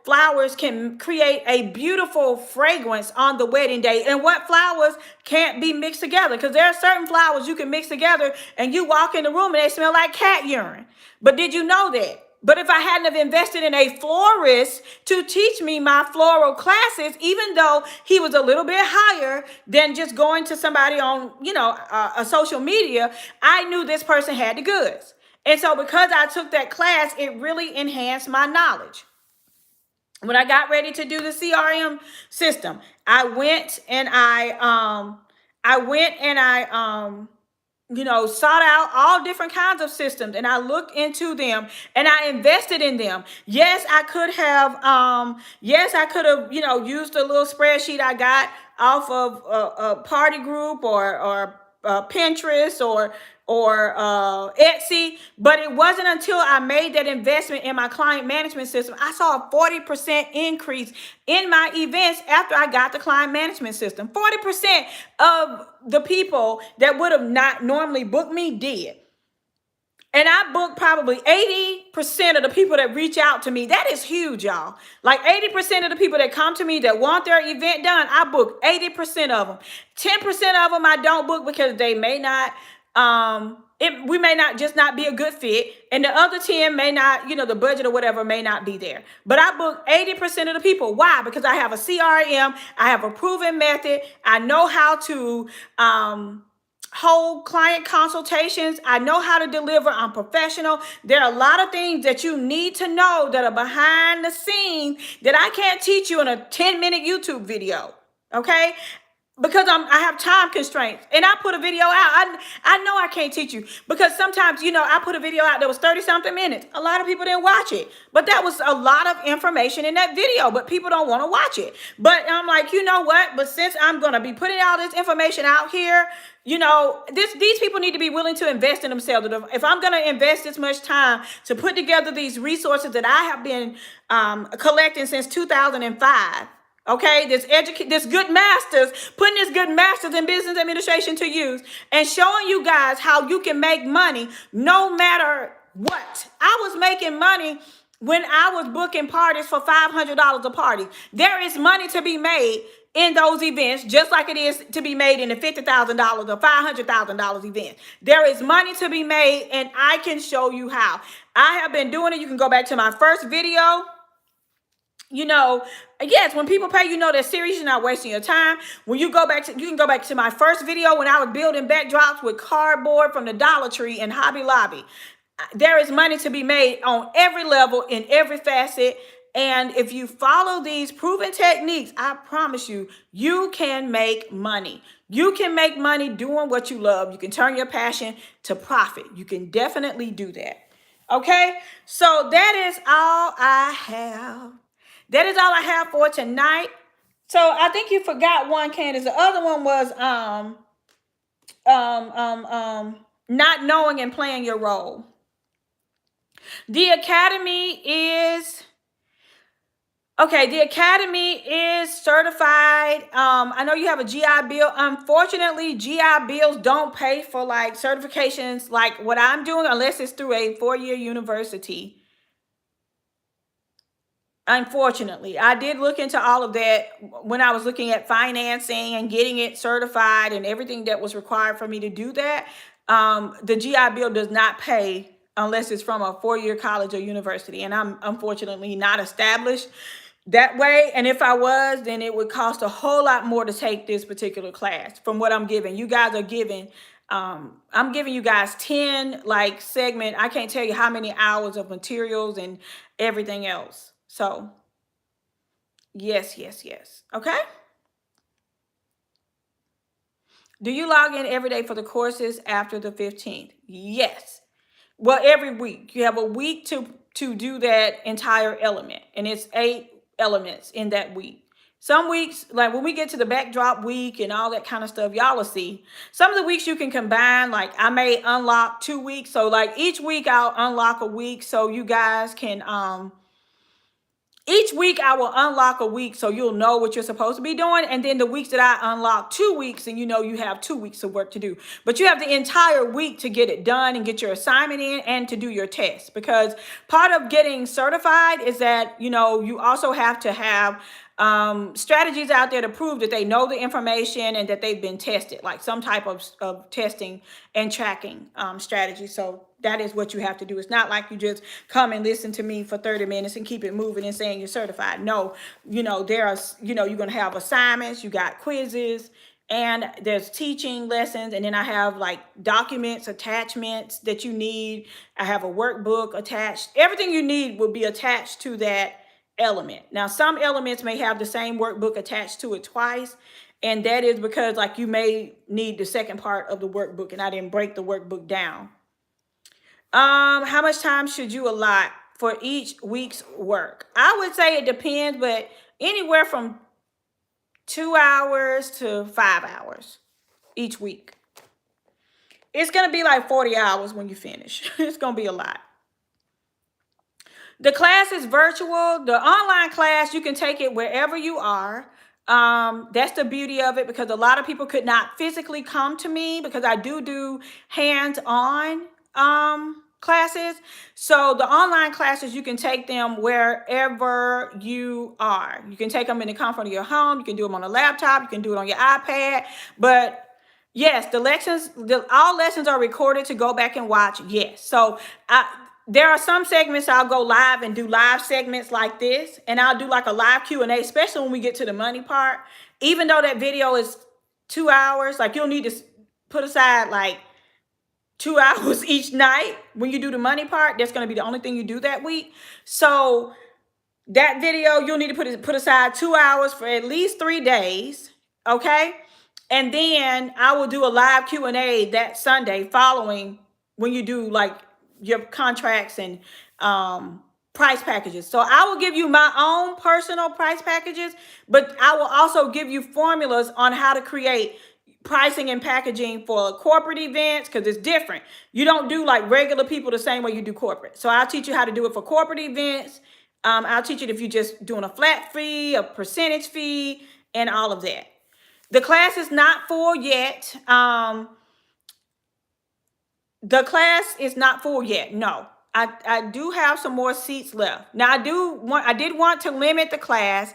flowers can create a beautiful fragrance on the wedding day and what flowers can't be mixed together. Because there are certain flowers you can mix together and you walk in the room and they smell like cat urine. But did you know that? But if I hadn't have invested in a florist to teach me my floral classes, even though he was a little bit higher than just going to somebody on, a social media, I knew this person had the goods. And so because I took that class, it really enhanced my knowledge. When I got ready to do the CRM system, I went and sought out all different kinds of systems and I looked into them and I invested in them. Yes, I could have, used a little spreadsheet I got off of a party group or Pinterest or Etsy, but it wasn't until I made that investment in my client management system, I saw a 40% increase in my events after I got the client management system. 40% of the people that would have not normally booked me did. And I booked probably 80% of the people that reach out to me. That is huge, y'all. Like 80% of the people that come to me that want their event done, I book 80% of them. 10% of them I don't book because they may not, we may not be a good fit. And the other 10 may not, the budget or whatever may not be there. But I book 80% of the people. Why? Because I have a CRM. I have a proven method. I know how to, hold client consultations. I know how to deliver. I'm professional. There are a lot of things that you need to know that are behind the scenes that I can't teach you in a 10-minute YouTube video. Okay. because I have time constraints, and I put a video out. I know I can't teach you, because sometimes, I put a video out that was 30 something minutes. A lot of people didn't watch it, but that was a lot of information in that video, but people don't want to watch it. But I'm like, you know what? But since I'm going to be putting all this information out here, these people need to be willing to invest in themselves. If I'm going to invest this much time to put together these resources that I have been collecting since 2005. Okay, this good masters, putting this good masters in business administration to use, and showing you guys how you can make money no matter what. I was making money when I was booking parties for $500 a party. There is money to be made in those events, just like it is to be made in the $50,000 or $500,000 event. There is money to be made, and I can show you how. I have been doing it. You can go back to my first video. Yes, when people pay, they're serious. You're not wasting your time. When you can go back to my first video when I was building backdrops with cardboard from the Dollar Tree and Hobby Lobby. There is money to be made on every level, in every facet. And if you follow these proven techniques, I promise you, you can make money. You can make money doing what you love. You can turn your passion to profit. You can definitely do that. Okay, so that is all I have. That is all I have for tonight. So I think you forgot one, Candace. The other one was not knowing and playing your role. The Academy is certified. I know you have a GI Bill. Unfortunately, GI Bills don't pay for like certifications like what I'm doing unless it's through a 4-year university. Unfortunately, I did look into all of that when I was looking at financing and getting it certified and everything that was required for me to do that. The GI Bill does not pay unless it's from a 4-year college or university. And I'm unfortunately not established that way. And if I was, then it would cost a whole lot more to take this particular class from what I'm giving. You guys are giving, I'm giving you guys 10 like segment. I can't tell you how many hours of materials and everything else. So, yes. Okay. Do you log in every day for the courses after the 15th? Yes. Well, every week. You have a week to do that entire element. And it's 8 elements in that week. Some weeks, like when we get to the backdrop week and all that kind of stuff, y'all will see. Some of the weeks you can combine, like I may unlock 2 weeks. So like each week I'll unlock a week so you guys can, each week I will unlock a week so you'll know what you're supposed to be doing. And then the weeks that I unlock 2 weeks, and you have 2 weeks of work to do. But you have the entire week to get it done and get your assignment in and to do your test. Because part of getting certified is that, you also have to have strategies out there to prove that they know the information and that they've been tested, like some type of testing and tracking strategy. So that is what you have to do. It's not like you just come and listen to me for 30 minutes and keep it moving and saying you're certified. No, there are, you're going to have assignments, you got quizzes, and there's teaching lessons. And then I have like documents, attachments that you need. I have a workbook attached. Everything you need will be attached to that element. Now, some elements may have the same workbook attached to it twice. And that is because like you may need the second part of the workbook and I didn't break the workbook down. How much time should you allot for each week's work? I would say it depends, but anywhere from 2 hours to 5 hours each week. It's going to be like 40 hours when you finish. It's going to be a lot. The class is virtual. The online class, you can take it wherever you are. That's the beauty of it, because a lot of people could not physically come to me because I do hands-on classes. So the online classes, you can take them wherever you are. You can take them in the comfort of your home. You can do them on a laptop. You can do it on your iPad. But yes, all lessons are recorded to go back and watch. Yes. So there are some segments I'll go live and do live segments like this, and I'll do like a live Q&A, especially when we get to the money part. Even though that video is 2 hours, like you'll need to put aside like 2 hours each night when you do the money part. That's going to be the only thing you do that week. So that video, you'll need to put aside 2 hours for at least 3 days. Okay. And then I will do a live Q&A that Sunday following when you do like your contracts and price packages. So I will give you my own personal price packages, but I will also give you formulas on how to create pricing and packaging for corporate events, because it's different. You don't do like regular people the same way you do corporate. So I'll teach you how to do it for corporate events. I'll teach you if you're just doing a flat fee, a percentage fee, and all of that. The class is not full yet. The class is not full yet. No, I do have some more seats left. Now I did want to limit the class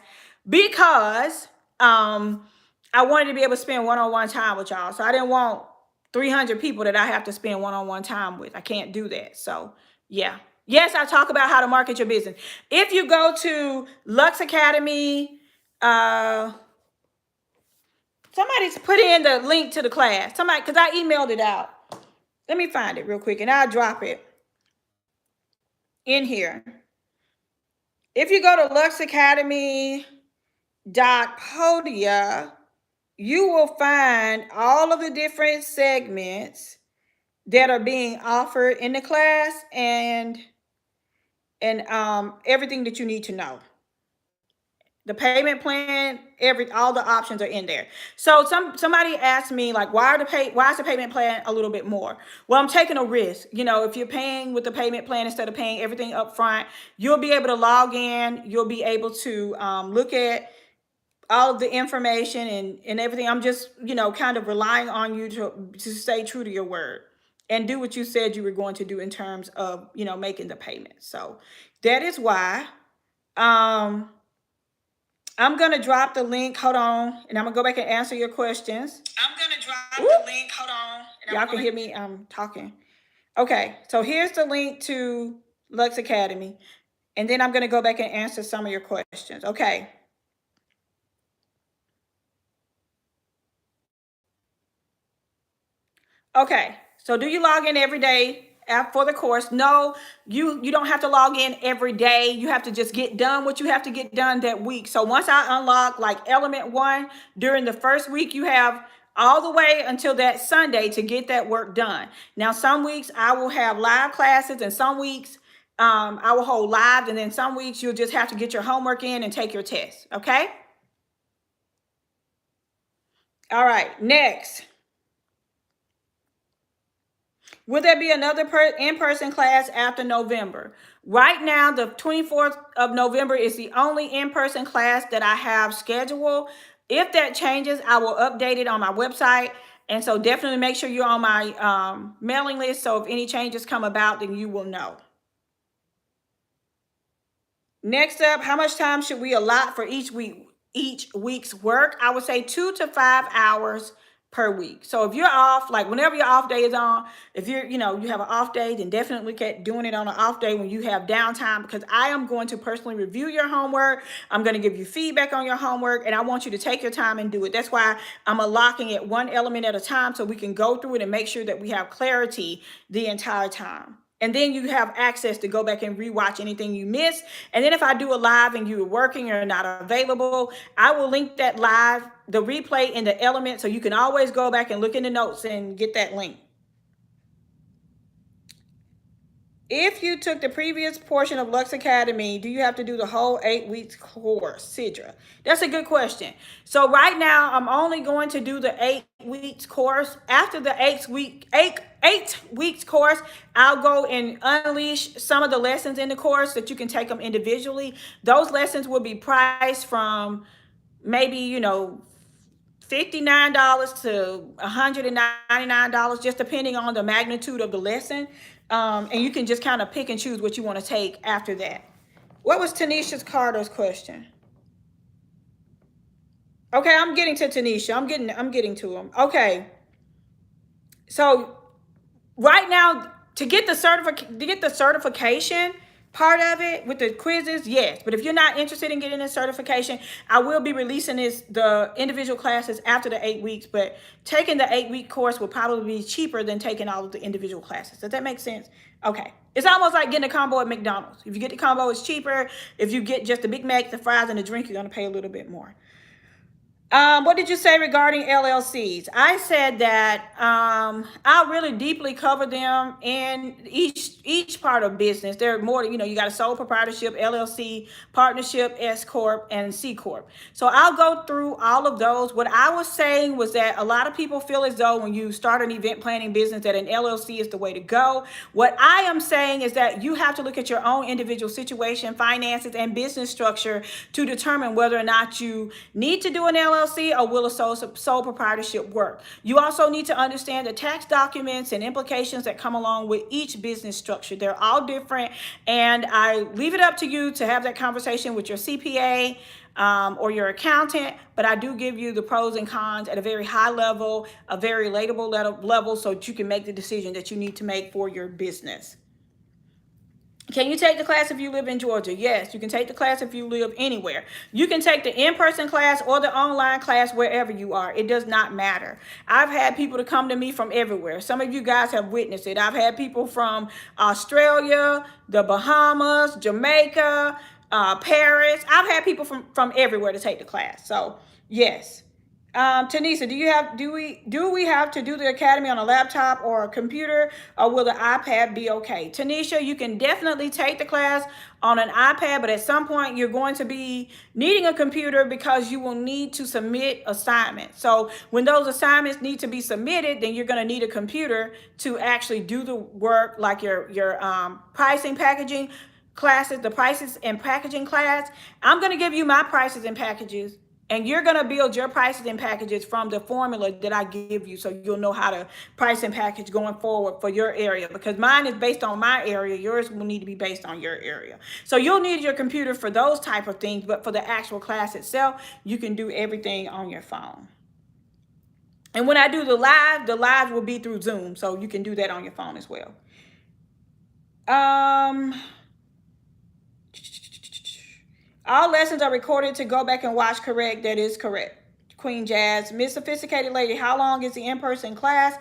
because I wanted to be able to spend one-on-one time with y'all. So I didn't want 300 people that I have to spend one-on-one time with. I can't do that. So yeah. Yes, I talk about how to market your business. If you go to Luxe Academy, somebody's put in the link to the class. Somebody, because I emailed it out. Let me find it real quick and I'll drop it in here. If you go to luxeacademy.podia, you will find all of the different segments that are being offered in the class and everything that you need to know. The payment plan, all the options are in there. So somebody asked me like, why is the payment plan a little bit more? Well, I'm taking a risk. You know, if you're paying with the payment plan instead of paying everything up front, you'll be able to log in. You'll be able to look at all of the information and everything. I'm just, you know, kind of relying on you to stay true to your word and do what you said you were going to do in terms of, you know, making the payment. So that is why. I'm going to drop the link. Hold on. And I'm going to go back and answer your questions. I'm going to drop the link. Hold on. Y'all can hear me talking. Okay. So here's the link to Luxe Academy. And then I'm going to go back and answer some of your questions. Okay. Okay. So do you log in every day for the course? No, you don't have to log in every day. You have to just get done what you have to get done that week. So once I unlock like element 1 during the first week, you have all the way until that Sunday to get that work done. Now, some weeks I will have live classes and some weeks I will hold live, and then some weeks you'll just have to get your homework in and take your test. Okay. All right. Next. Will there be another in-person class after November? Right now, the 24th of November is the only in-person class that I have scheduled. If that changes, I will update it on my website. And so definitely make sure you're on my mailing list. So if any changes come about, then you will know. Next up, how much time should we allot for each week's work? I would say 2 to 5 hours per week. So if you're off, like whenever your off day is on, if you're, you know, you have an off day, then definitely look at doing it on an off day when you have downtime, because I am going to personally review your homework. I'm going to give you feedback on your homework, and I want you to take your time and do it. That's why I'm unlocking it one element at a time so we can go through it and make sure that we have clarity the entire time. And then you have access to go back and rewatch anything you missed. And then if I do a live and you're working or not available, I will link that live, the replay in the element, so you can always go back and look in the notes and get that link. If you took the previous portion of Luxe Academy, do you have to do the whole 8 weeks course, Sidra? That's a good question. So right now, I'm only going to do the 8 weeks course. After the 8 weeks course, I'll go and unleash some of the lessons in the course that you can take them individually. Those lessons will be priced from maybe, you know, $59 to $199, just depending on the magnitude of the lesson. And you can just kind of pick and choose what you want to take after that. What was Tanisha Carter's question? Okay, I'm getting to Tanisha. I'm getting to him. Okay. So right now, to get the certification part of it with the quizzes, yes. But if you're not interested in getting this certification, I will be releasing the individual classes after the 8 weeks. But taking the 8-week course will probably be cheaper than taking all of the individual classes. Does that make sense? Okay. It's almost like getting a combo at McDonald's. If you get the combo, it's cheaper. If you get just the Big Mac, the fries, and the drink, you're going to pay a little bit more. What did you say regarding LLCs? I said that I'll really deeply cover them in each part of business. There are more, you got a sole proprietorship, LLC, partnership, S corp, and C corp. So I'll go through all of those. What I was saying was that a lot of people feel as though when you start an event planning business that an LLC is the way to go. What I am saying is that you have to look at your own individual situation, finances, and business structure to determine whether or not you need to do an LLC or will a sole proprietorship work. You also need to understand the tax documents and implications that come along with each business structure. They're all different, and I leave it up to you to have that conversation with your CPA or your accountant, but I do give you the pros and cons at a very high level, a very relatable level, so that you can make the decision that you need to make for your business. Can you take the class if you live in Georgia? Yes, you can take the class if you live anywhere. You can take the in-person class or the online class wherever you are. It does not matter. I've had people to come to me from everywhere. Some of you guys have witnessed it. I've had people from Australia, the Bahamas, Jamaica, Paris. I've had people from everywhere to take the class. So yes. Tanisha, do we have to do the academy on a laptop or a computer, or will the iPad be okay? Tanisha, you can definitely take the class on an iPad, but at some point you're going to be needing a computer because you will need to submit assignments. So when those assignments need to be submitted, then you're going to need a computer to actually do the work, like your pricing, packaging classes, the prices and packaging class. I'm going to give you my prices and packages, and you're going to build your prices and packages from the formula that I give you, so you'll know how to price and package going forward for your area, because mine is based on my area. Yours will need to be based on your area. So you'll need your computer for those type of things, but for the actual class itself, you can do everything on your phone. And when I do the live will be through Zoom, so you can do that on your phone as well. All lessons are recorded to go back and watch, correct? That is correct. Queen Jazz. Miss Sophisticated Lady, how long is the in-person class?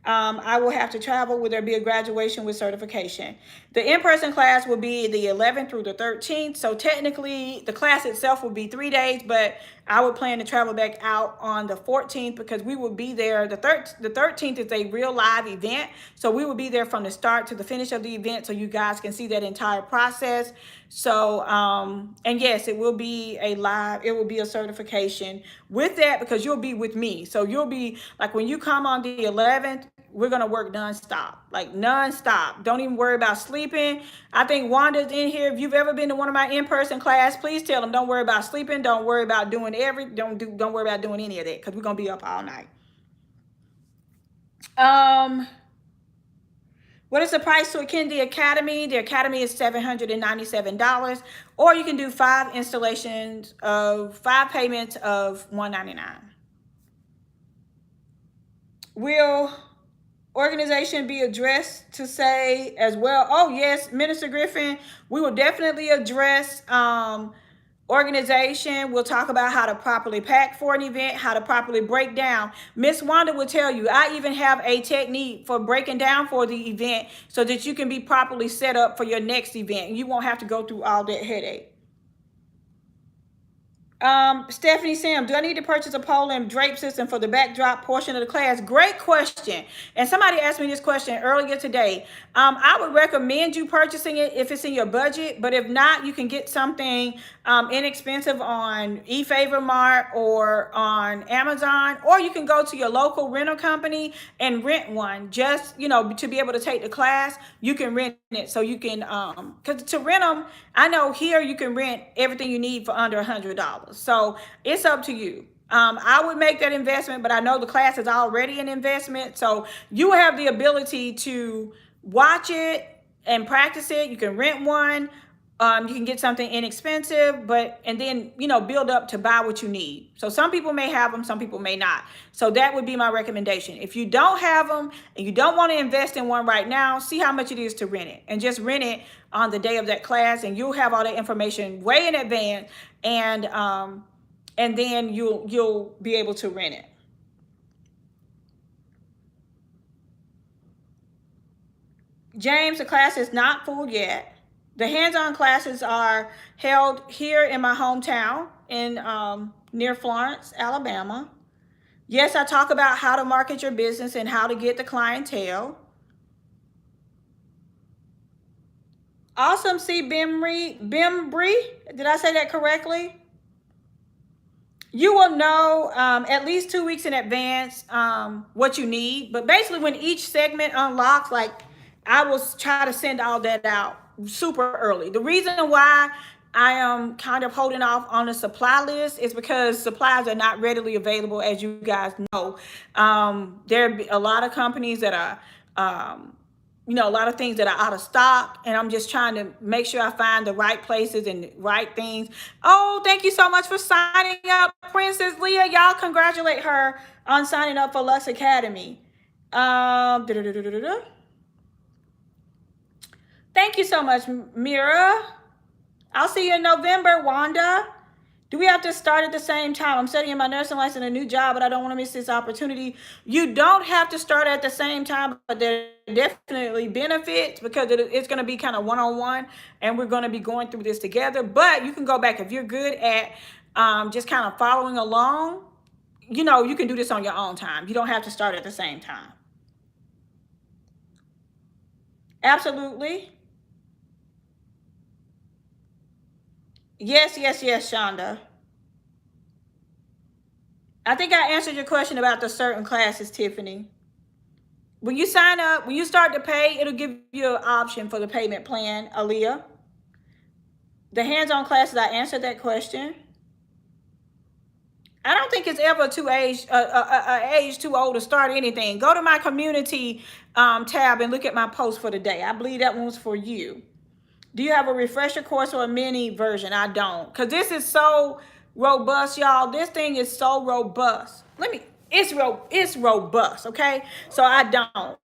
I will have to travel. Will there be a graduation with certification? The in-person class will be the 11th through the 13th. So technically, the class itself will be 3 days, but I would plan to travel back out on the 14th because we will be there. The 13th is a real live event. So we will be there from the start to the finish of the event, so you guys can see that entire process. So, and yes, it will be a live, it will be a certification with that, because you'll be with me. So you'll be like, when you come on the 11th, we're going to work nonstop, like nonstop. Don't even worry about sleeping. I think Wanda's in here. If you've ever been to one of my in-person class, please tell them, don't worry about sleeping. Don't worry about doing don't worry about doing any of that, because we're going to be up all night. What is the price to attend the academy? The academy is $797, or you can do 5 payments of $199. Will organization be addressed to say as well? Oh yes, Minister Griffin, we will definitely address organization. We'll talk about how to properly pack for an event, how to properly break down. Miss Wanda will tell you, I even have a technique for breaking down for the event so that you can be properly set up for your next event. You won't have to go through all that headache. Stephanie Sam, do I need to purchase a pole and drape system for the backdrop portion of the class? Great question. And somebody asked me this question earlier today. I would recommend you purchasing it if it's in your budget, but if not, you can get something inexpensive on eFavorMart or on Amazon, or you can go to your local rental company and rent one. Just, to be able to take the class, you can rent it. So you can, because to rent them, I know here you can rent everything you need for under $100. So it's up to you. I would make that investment, but I know the class is already an investment. So you have the ability to watch it and practice it. You can rent one. You can get something inexpensive, and then, build up to buy what you need. So some people may have them, some people may not. So that would be my recommendation. If you don't have them and you don't want to invest in one right now, see how much it is to rent it, and just rent it on the day of that class, and you'll have all that information way in advance, and then you'll be able to rent it. James, the class is not full yet. The hands-on classes are held here in my hometown in near Florence, Alabama. Yes, I talk about how to market your business and how to get the clientele. Awesome, see Bimbri. Did I say that correctly? You will know at least 2 weeks in advance what you need. But basically, when each segment unlocks, like I will try to send all that out super early. The reason why I am kind of holding off on the supply list is because supplies are not readily available, as you guys know. There are a lot of companies that are a lot of things that are out of stock, and I'm just trying to make sure I find the right places and the right things. Oh, thank you so much for signing up, Princess Leah. Y'all congratulate her on signing up for Luxe Academy. Thank you so much, Mira. I'll see you in November, Wanda. Do we have to start at the same time? I'm studying my nursing license and a new job, but I don't want to miss this opportunity. You don't have to start at the same time, but there are definitely benefits because it's going to be kind of one-on-one, and we're going to be going through this together. But you can go back if you're good at just kind of following along. You can do this on your own time. You don't have to start at the same time. Absolutely. Yes, yes, yes, Shonda. I think I answered your question about the certain classes, Tiffany. When you sign up, when you start to pay, it'll give you an option for the payment plan, Aaliyah. The hands-on classes, I answered that question. I don't think it's ever age too old to start anything. Go to my community tab and look at my post for the day. I believe that one's for you. Do you have a refresher course or a mini version? I don't, because this is so robust, y'all. This thing is so robust. It's robust, okay? So I don't.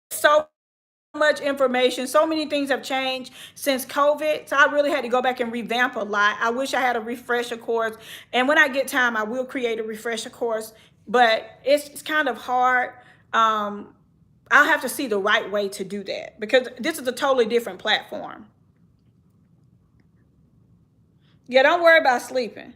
So much information, so many things have changed since COVID, so I really had to go back and revamp a lot. I wish I had a refresher course, and when I get time I will create a refresher course, but it's kind of hard. I'll have to see the right way to do that because this is a totally different platform. Yeah, don't worry about sleeping.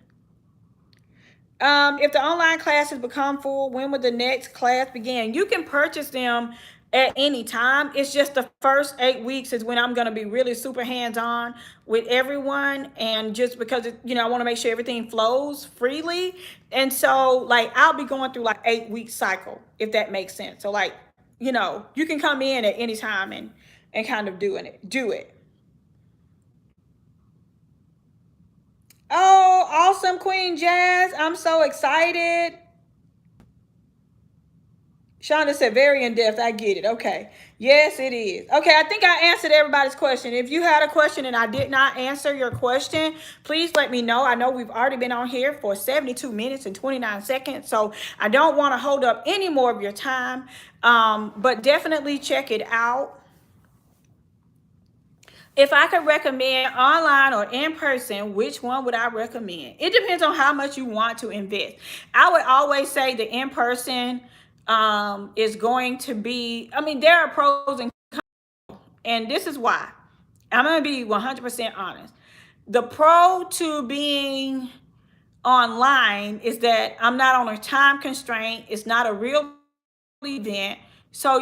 If the online classes become full, when would the next class begin? You can purchase them at any time. It's just the first 8 weeks is when I'm going to be really super hands-on with everyone. And just because, I want to make sure everything flows freely. And so, like, I'll be going through like 8 week cycle, if that makes sense. So, like, you can come in at any time and kind of do it. Oh, awesome, Queen Jazz. I'm so excited. Shonda said, very in depth. I get it. Okay. Yes, it is. Okay, I think I answered everybody's question. If you had a question and I did not answer your question, please let me know. I know we've already been on here for 72 minutes and 29 seconds, so I don't want to hold up any more of your time, but definitely check it out. If I could recommend online or in person, which one would I recommend? It depends on how much you want to invest. I would always say the in person is going to be, there are pros and this is why. I'm going to be 100% honest. The pro to being online is that I'm not on a time constraint. It's not a real event. So,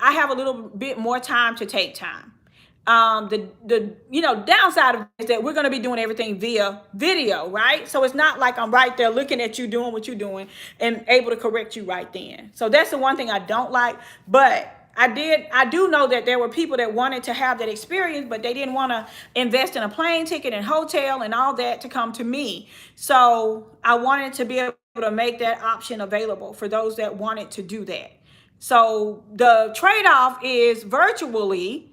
I have a little bit more time to take time. The downside of it is that we're going to be doing everything via video, right? So it's not like I'm right there looking at you doing what you're doing and able to correct you right then. So that's the one thing I don't like. But I do know that there were people that wanted to have that experience, but they didn't want to invest in a plane ticket and hotel and all that to come to me. So I wanted to be able to make that option available for those that wanted to do that. So the trade-off is virtually,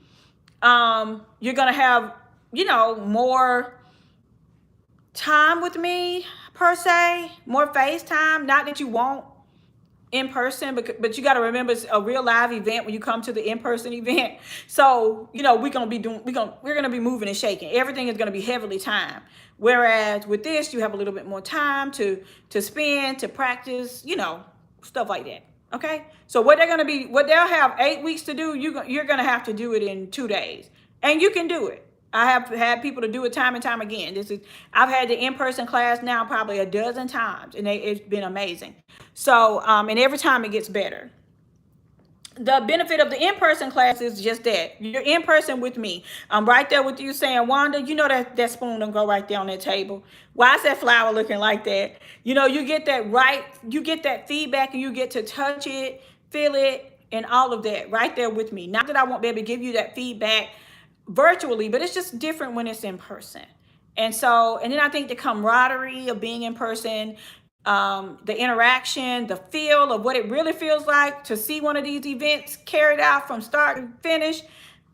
you're going to have, more time with me per se, more FaceTime. Not that you won't in person, but you got to remember it's a real live event when you come to the in-person event. So, we're going to be moving and shaking. Everything is going to be heavily timed. Whereas with this, you have a little bit more time to spend, to practice, stuff like that. Okay. So what they'll have 8 weeks to do, you're going to have to do it in 2 days, and you can do it. I have had people to do it time and time again. I've had the in-person class now probably a dozen times, and it's been amazing. So, and every time it gets better. The benefit of the in-person class is just that you're in person with me. I'm right there with you saying, Wanda, you know that spoon don't go right there on that table. Why is that flower looking like that? You get that right, you get that feedback, and you get to touch it, feel it, and all of that right there with me. Not that I won't be able to give you that feedback virtually, but it's just different when it's in person. And then I think the camaraderie of being in person, the interaction, the feel of what it really feels like to see one of these events carried out from start to finish.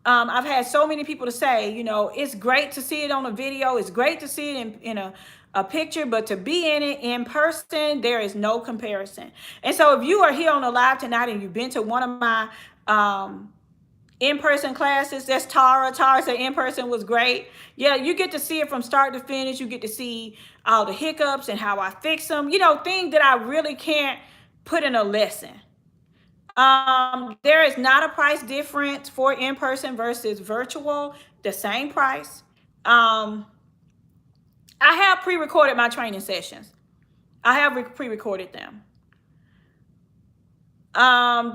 I've had so many people to say, it's great to see it on a video. It's great to see it in a picture, but to be in it in person, there is no comparison. And so if you are here on the live tonight and you've been to one of my in-person classes, that's Tara. Tara said in-person was great. Yeah, you get to see it from start to finish. You get to see all the hiccups and how I fix them. Things that I really can't put in a lesson. There is not a price difference for in-person versus virtual. The same price. I have pre-recorded my training sessions. I have pre-recorded them. I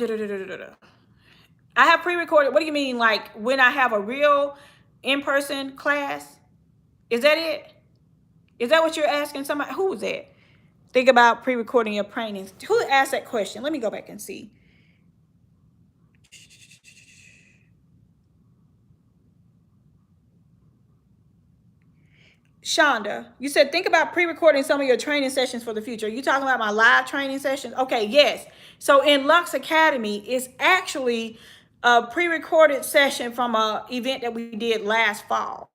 have pre-recorded. What do you mean, like when I have a real in-person class? Is that it? Is that what you're asking somebody? Who was that? Think about pre-recording your trainings. Who asked that question? Let me go back and see. Shonda, you said think about pre-recording some of your training sessions for the future. Are you talking about my live training sessions? Okay, yes. So in Luxe Academy, it's actually a pre-recorded session from an event that we did last fall.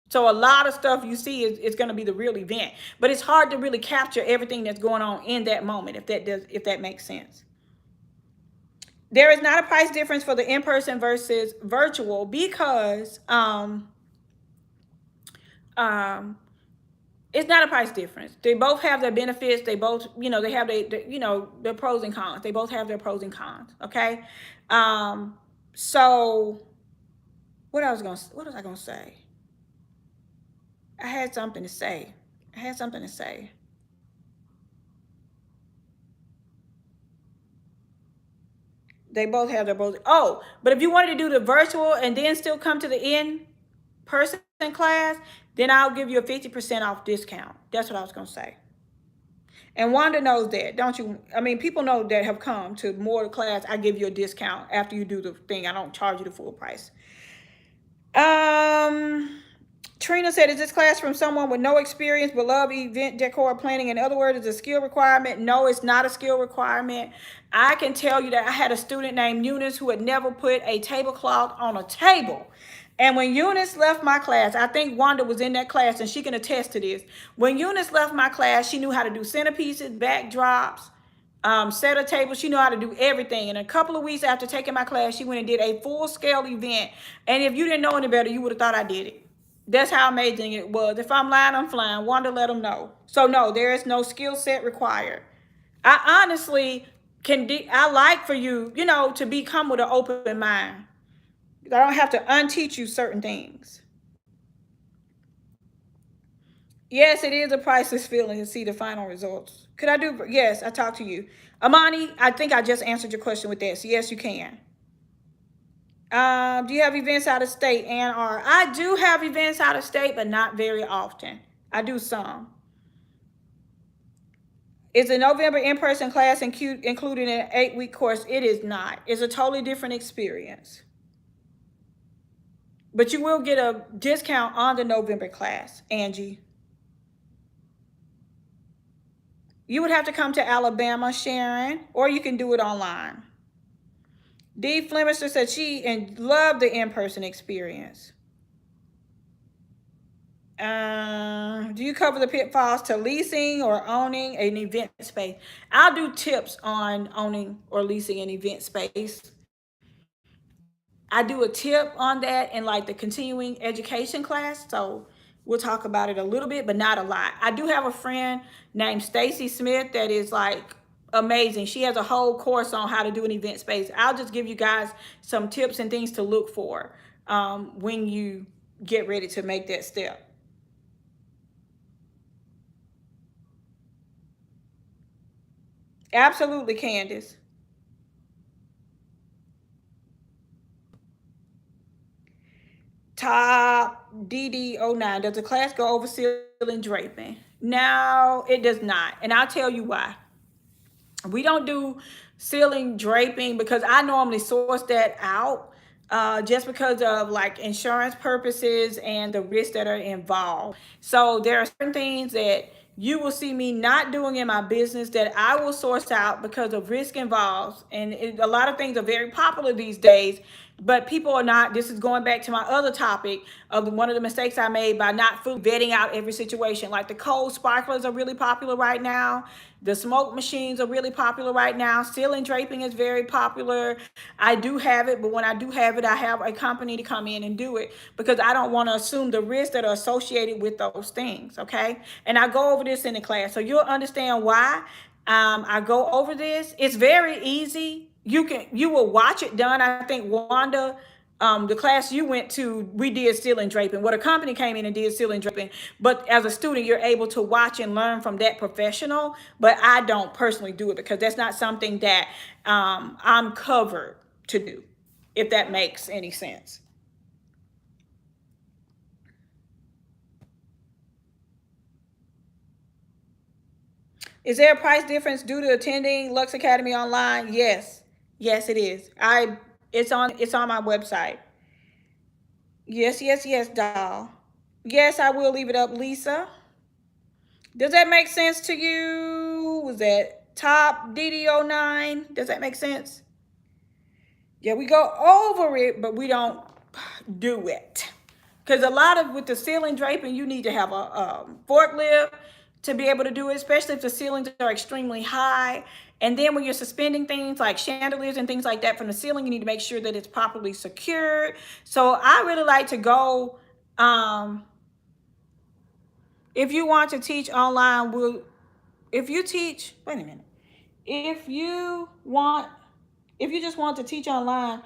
So a lot of stuff you see is going to be the real event, but it's hard to really capture everything that's going on in that moment, if that makes sense. There is not a price difference for the in-person versus virtual because it's not a price difference. They both have their benefits. They both, they have their pros and cons. They both have their pros and cons. Okay. So what was I gonna say? I had something to say. They both have their pros. Oh, but if you wanted to do the virtual and then still come to the in-person class, then I'll give you a 50% off discount. That's what I was gonna say. And Wanda knows that, don't you? I mean, people know that have come to more class. I give you a discount after you do the thing. I don't charge you the full price. Trina said, is this class from someone with no experience but love event decor planning? In other words, is it a skill requirement? No, it's not a skill requirement. I can tell you that I had a student named Eunice who had never put a tablecloth on a table. And when Eunice left my class, I think Wanda was in that class and she can attest to this. When Eunice left my class, she knew how to do centerpieces, backdrops, set a table. She knew how to do everything. And a couple of weeks after taking my class, she went and did a full-scale event. And if you didn't know any better, you would have thought I did it. That's how amazing it was. If I'm lying, I'm flying. Wanda let them know. So no, there is no skill set required. I honestly I like for you, to become with an open mind. I don't have to unteach you certain things. Yes, it is a priceless feeling to see the final results. Could I do? Yes, I talked to you. Amani, I think I just answered your question with that. So yes, you can. Do you have events out of state, Ann R? I do have events out of state, but not very often. I do some. Is a November in-person class included in an 8-week course? It is not. It's a totally different experience. But you will get a discount on the November class, Angie. You would have to come to Alabama, Sharon, or you can do it online. Dee Flemister said she loved the in-person experience. Do you cover the pitfalls to leasing or owning an event space? I'll do tips on owning or leasing an event space. I do a tip on that in like the continuing education class. So we'll talk about it a little bit, but not a lot. I do have a friend named Stacy Smith that is like amazing. She has a whole course on how to do an event space. I'll just give you guys some tips and things to look for when you get ready to make that step. Absolutely, Candace. Top DD09. Does the class go over ceiling draping? No, it does not. And I'll tell you why. We don't do ceiling draping because I normally source that out just because of like insurance purposes and the risks that are involved. So there are certain things that you will see me not doing in my business that I will source out because of risk involved. And a lot of things are very popular these days, but people are not. This is going back to my other topic of one of the mistakes I made by not fully vetting out every situation. Like the cold sparklers are really popular right now. The smoke machines are really popular right now. Ceiling draping is very popular. I do have it, but when I do have it, I have a company to come in and do it because I don't want to assume the risks that are associated with those things. Okay. And I go over this in the class. So you'll understand why I go over this. It's very easy. You will watch it done. I think Wanda, the class you went to, we did ceiling draping. What a company came in and did ceiling draping. But as a student, you're able to watch and learn from that professional. But I don't personally do it because that's not something that I'm covered to do, if that makes any sense. Is there a price difference due to attending Lux Academy online? Yes. Yes, it is. It's on my website. Yes, yes, yes, doll. Yes, I will leave it up, Lisa. Does that make sense to you? Was that top DD09? Does that make sense? Yeah, we go over it, but we don't do it. Because a lot of with the ceiling draping, you need to have a forklift to be able to do it, especially if the ceilings are extremely high. And then when you're suspending things like chandeliers and things like that from the ceiling, you need to make sure that it's properly secured. So I really like to go. Um, if you want to teach online, if you teach, wait a minute. If you want, if you just want to teach online,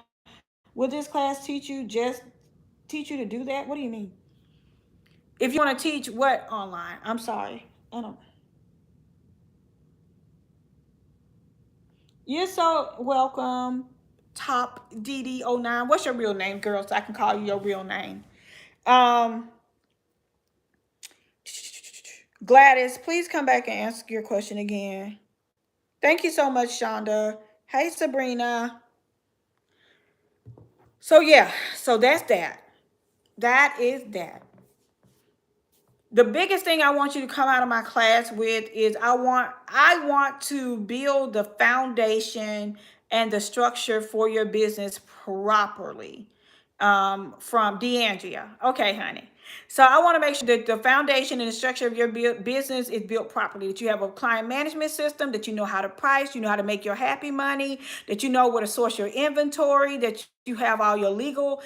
will this class teach you to do that? What do you mean? If you want to teach what online? I'm sorry. I don't. You're so welcome. Top DD09. What's your real name, girl? So I can call you your real name. Um, Gladys, please come back and ask your question again. Thank you so much, Shonda. Hey, Sabrina. So yeah, so that's that. That is that. The biggest thing I want you to come out of my class with is I want to build the foundation and the structure for your business properly. From DeAndrea. Okay, honey. So I want to make sure that the foundation and the structure of your business is built properly. That you have a client management system, that you know how to price, you know how to make your happy money, that you know where to source your inventory, that you have all your legal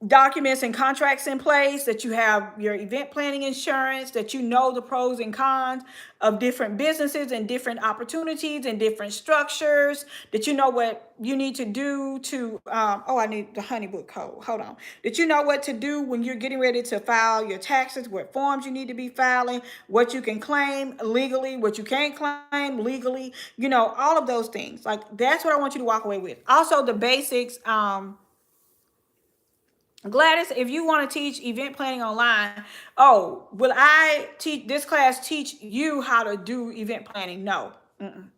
documents and contracts in place, that you have your event planning insurance, that you know the pros and cons of different businesses and different opportunities and different structures, that you know what you need to do to, I need the honeybook code. Hold on. That you know what to do when you're getting ready to file your taxes, what forms you need to be filing, what you can claim legally, what you can't claim legally, all of those things. Like, that's what I want you to walk away with. Also, the basics, Gladys, if you want to teach event planning online, will I teach this class, teach you how to do event planning? No. Mm-mm.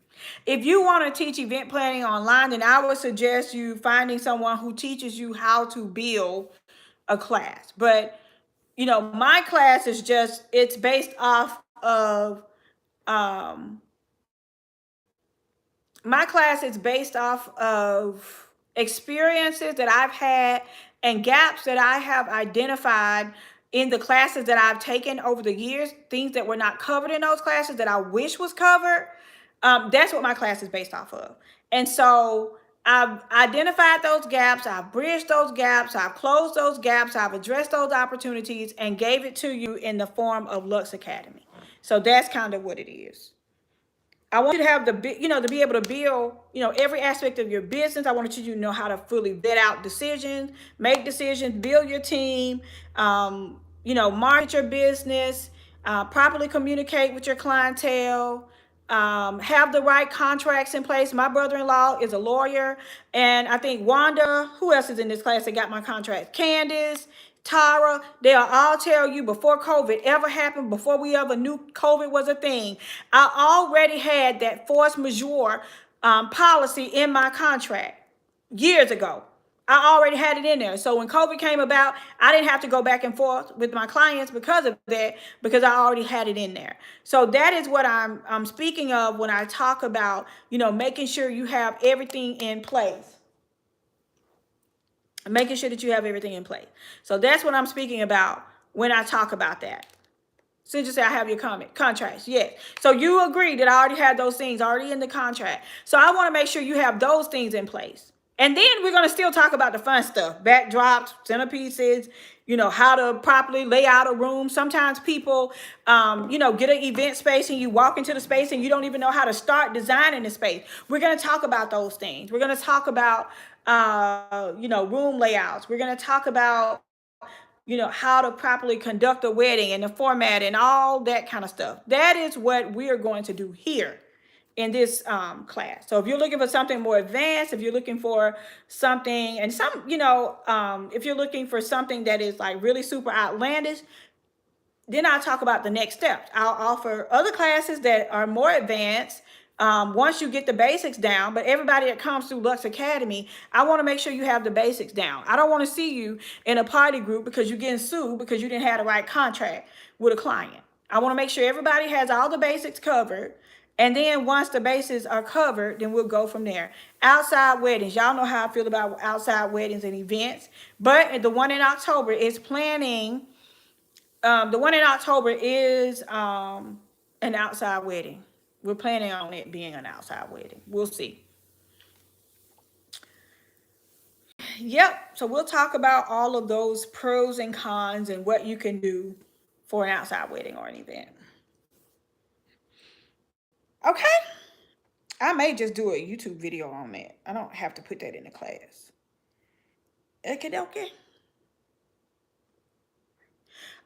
If you want to teach event planning online, then I would suggest you finding someone who teaches you how to build a class. But, my class is it's based off of, um, my class is based off of experiences that I've had and gaps that I have identified in the classes that I've taken over the years, things that were not covered in those classes that I wish was covered. That's what my class is based off of. And so I've identified those gaps, I've bridged those gaps, I've closed those gaps, I've addressed those opportunities and gave it to you in the form of Luxe Academy. So that's kind of what it is. I want you to have to be able to build, every aspect of your business. I want you to know how to fully vet out decisions, make decisions, build your team, market your business, properly communicate with your clientele, have the right contracts in place. My brother-in-law is a lawyer, and I think Wanda, who else is in this class that got my contract? Candace, Tara, they'll all tell you before COVID ever happened, before we ever knew COVID was a thing, I already had that force majeure policy in my contract years ago. I already had it in there. So when COVID came about, I didn't have to go back and forth with my clients because of that, because I already had it in there. So that is what I'm speaking of when I talk about, making sure you have everything in place. Making sure that you have everything in place. So that's what I'm speaking about when I talk about that. Since you say I have your contracts, yes. So you agree that I already had those things already in the contract. So I want to make sure you have those things in place. And then we're going to still talk about the fun stuff, backdrops, centerpieces, how to properly lay out a room. Sometimes people, get an event space and you walk into the space and you don't even know how to start designing the space. We're going to talk about those things. We're going to talk about, room layouts. We're going to talk about how to properly conduct a wedding and the format and all that kind of stuff. That is what we are going to do here in this class. So if you're looking for something more advanced, if you're looking for something and if you're looking for something that is like really super outlandish, then I'll talk about the next steps. I'll offer other classes that are more advanced once you get the basics down. But everybody that comes through Luxe Academy, I want to make sure you have the basics down. I don't want to see you in a party group because you're getting sued because you didn't have the right contract with a client. I want to make sure everybody has all the basics covered. And then once the bases are covered, then we'll go from there. Outside weddings. Y'all know how I feel about outside weddings and events. But the one in October is planning. The one in October is an outside wedding. We're planning on it being an outside wedding. We'll see. Yep. So we'll talk about all of those pros and cons and what you can do for an outside wedding or an event. Okay. I may just do a YouTube video on that. I don't have to put that in the class. Okay, okay.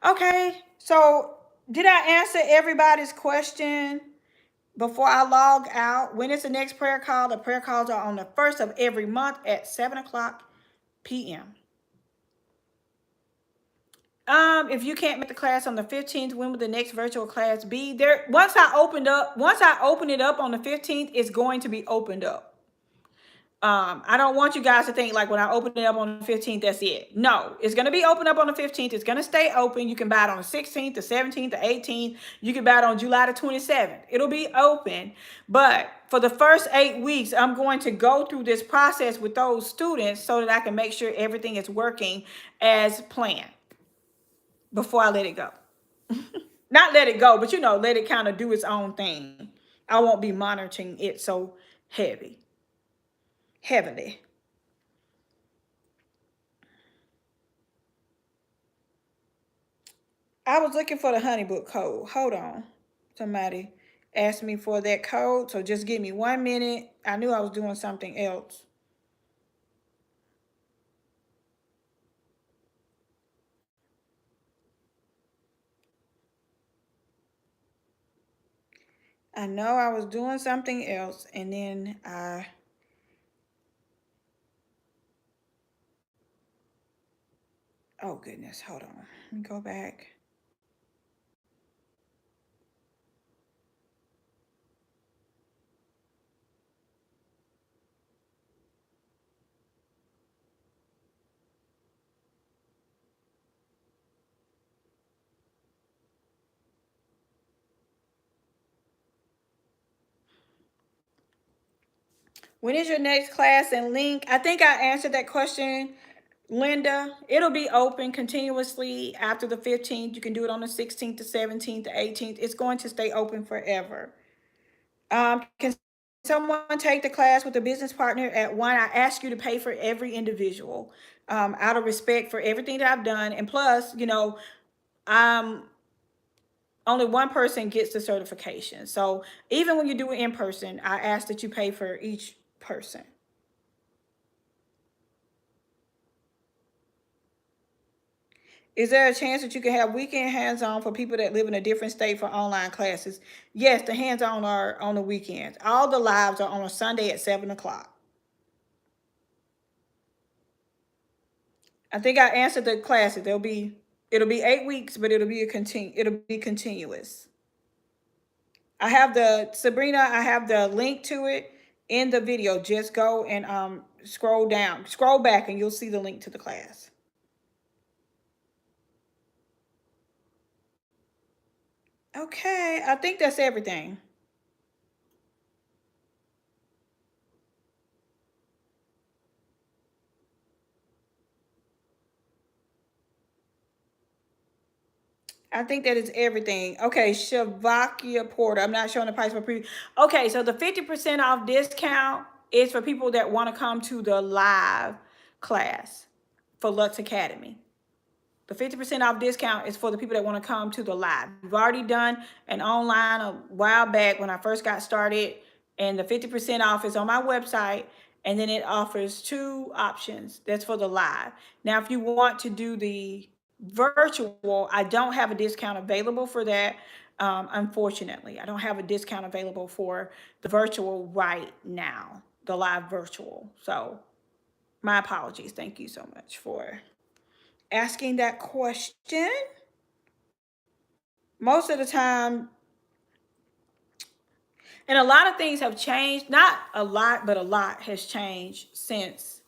Okay. So did I answer everybody's question before I log out? When is the next prayer call? The prayer calls are on the 1st of every month at 7:00 p.m. If you can't make the class on the 15th, when will the next virtual class be? There, once I open it up on the 15th, it's going to be opened up. I don't want you guys to think like when I open it up on the 15th, that's it. No, it's going to be opened up on the 15th. It's going to stay open. You can buy it on the 16th, the 17th, the 18th. You can buy it on July the 27th. It'll be open. But for the first 8 weeks, I'm going to go through this process with those students so that I can make sure everything is working as planned before I let it go. Not let it go, but let it kind of do its own thing. I won't be monitoring it so heavily. I was looking for the honeybook code. Hold on. Somebody asked me for that code, so just give me 1 minute. I knew I was doing something else. I know I was doing something else, and then oh goodness, hold on. Let me go back. When is your next class and link? I think I answered that question, Linda. It'll be open continuously after the 15th. You can do it on the 16th, the 17th, the 18th. It's going to stay open forever. Can someone take the class with a business partner at 1? I ask you to pay for every individual out of respect for everything that I've done. And plus, only one person gets the certification. So even when you do it in person, I ask that you pay for each person. Is there a chance that you can have weekend hands-on for people that live in a different state for online classes? Yes, the hands-on are on the weekends. All the lives are on a Sunday at 7 o'clock. I think I answered the classes. It'll be 8 weeks, but it'll be continuous. I have the Sabrina, I have the link to it in the video. Just go and scroll back, and you'll see the link to the class. Okay, I think that's everything. I think that is everything. Okay, Shavakia Porter. I'm not showing the price for preview. Okay, so the 50% off discount is for people that want to come to the live class for Luxe Academy. The 50% off discount is for the people that want to come to the live. We've already done an online a while back when I first got started, and the 50% off is on my website, and then it offers two options. That's for the live. Now, if you want to do the virtual, I don't have a discount available for that. Unfortunately, I don't have a discount available for the virtual right now, the live virtual. So my apologies. Thank you so much for asking that question. Most of the time, and a lot of things have changed. Not a lot, but a lot has changed since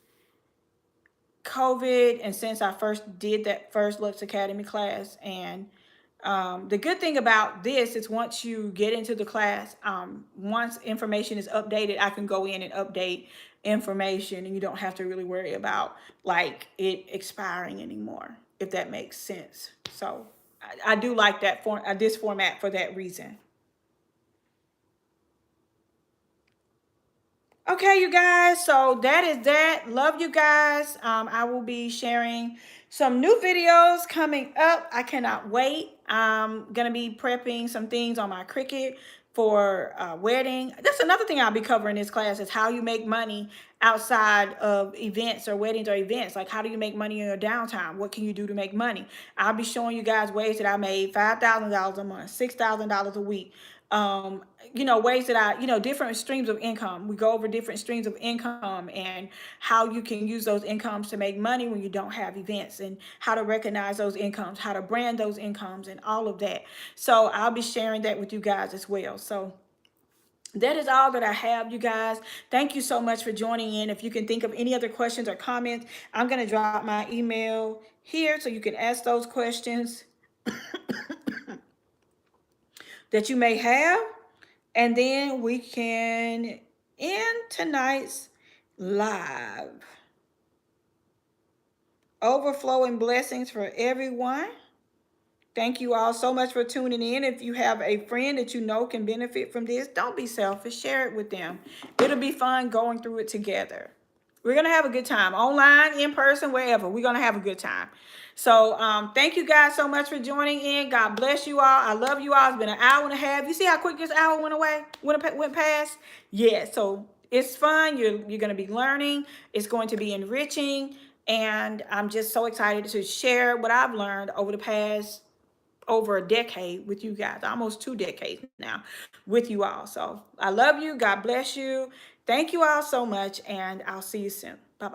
COVID and since I first did that first Luxe Academy class. And the good thing about this is once you get into the class, once information is updated, I can go in and update information, and you don't have to really worry about like it expiring anymore, if that makes sense. So I do like that this format for that reason. Okay, you guys, so that is that. Love you guys. I will be sharing some new videos coming up. I cannot wait. I'm gonna be prepping some things on my Cricut for wedding. That's another thing I'll be covering in this class is how you make money outside of events or weddings or events. Like, how do you make money in your downtime? What can you do to make money? I'll be showing you guys ways that I made $5,000 a month, $6,000 a week. Ways that different streams of income. We go over different streams of income and how you can use those incomes to make money when you don't have events, and how to recognize those incomes, how to brand those incomes, and all of that. So I'll be sharing that with you guys as well. So that is all that I have, you guys. Thank you so much for joining in. If you can think of any other questions or comments, I'm going to drop my email here so you can ask those questions that you may have. And then we can end tonight's live. Overflowing blessings for everyone. Thank you all so much for tuning in. If you have a friend that you know can benefit from this, don't be selfish. Share it with them. It'll be fun going through it together. We're going to have a good time. Online, in person, wherever. We're going to have a good time. So thank you guys so much for joining in. God bless you all. I love you all. It's been an hour and a half. You see how quick this hour went away? Went past? Yeah, so it's fun. You're going to be learning. It's going to be enriching. And I'm just so excited to share what I've learned over the past over a decade with you guys, almost 2 decades now with you all. So I love you. God bless you. Thank you all so much, and I'll see you soon. Bye-bye.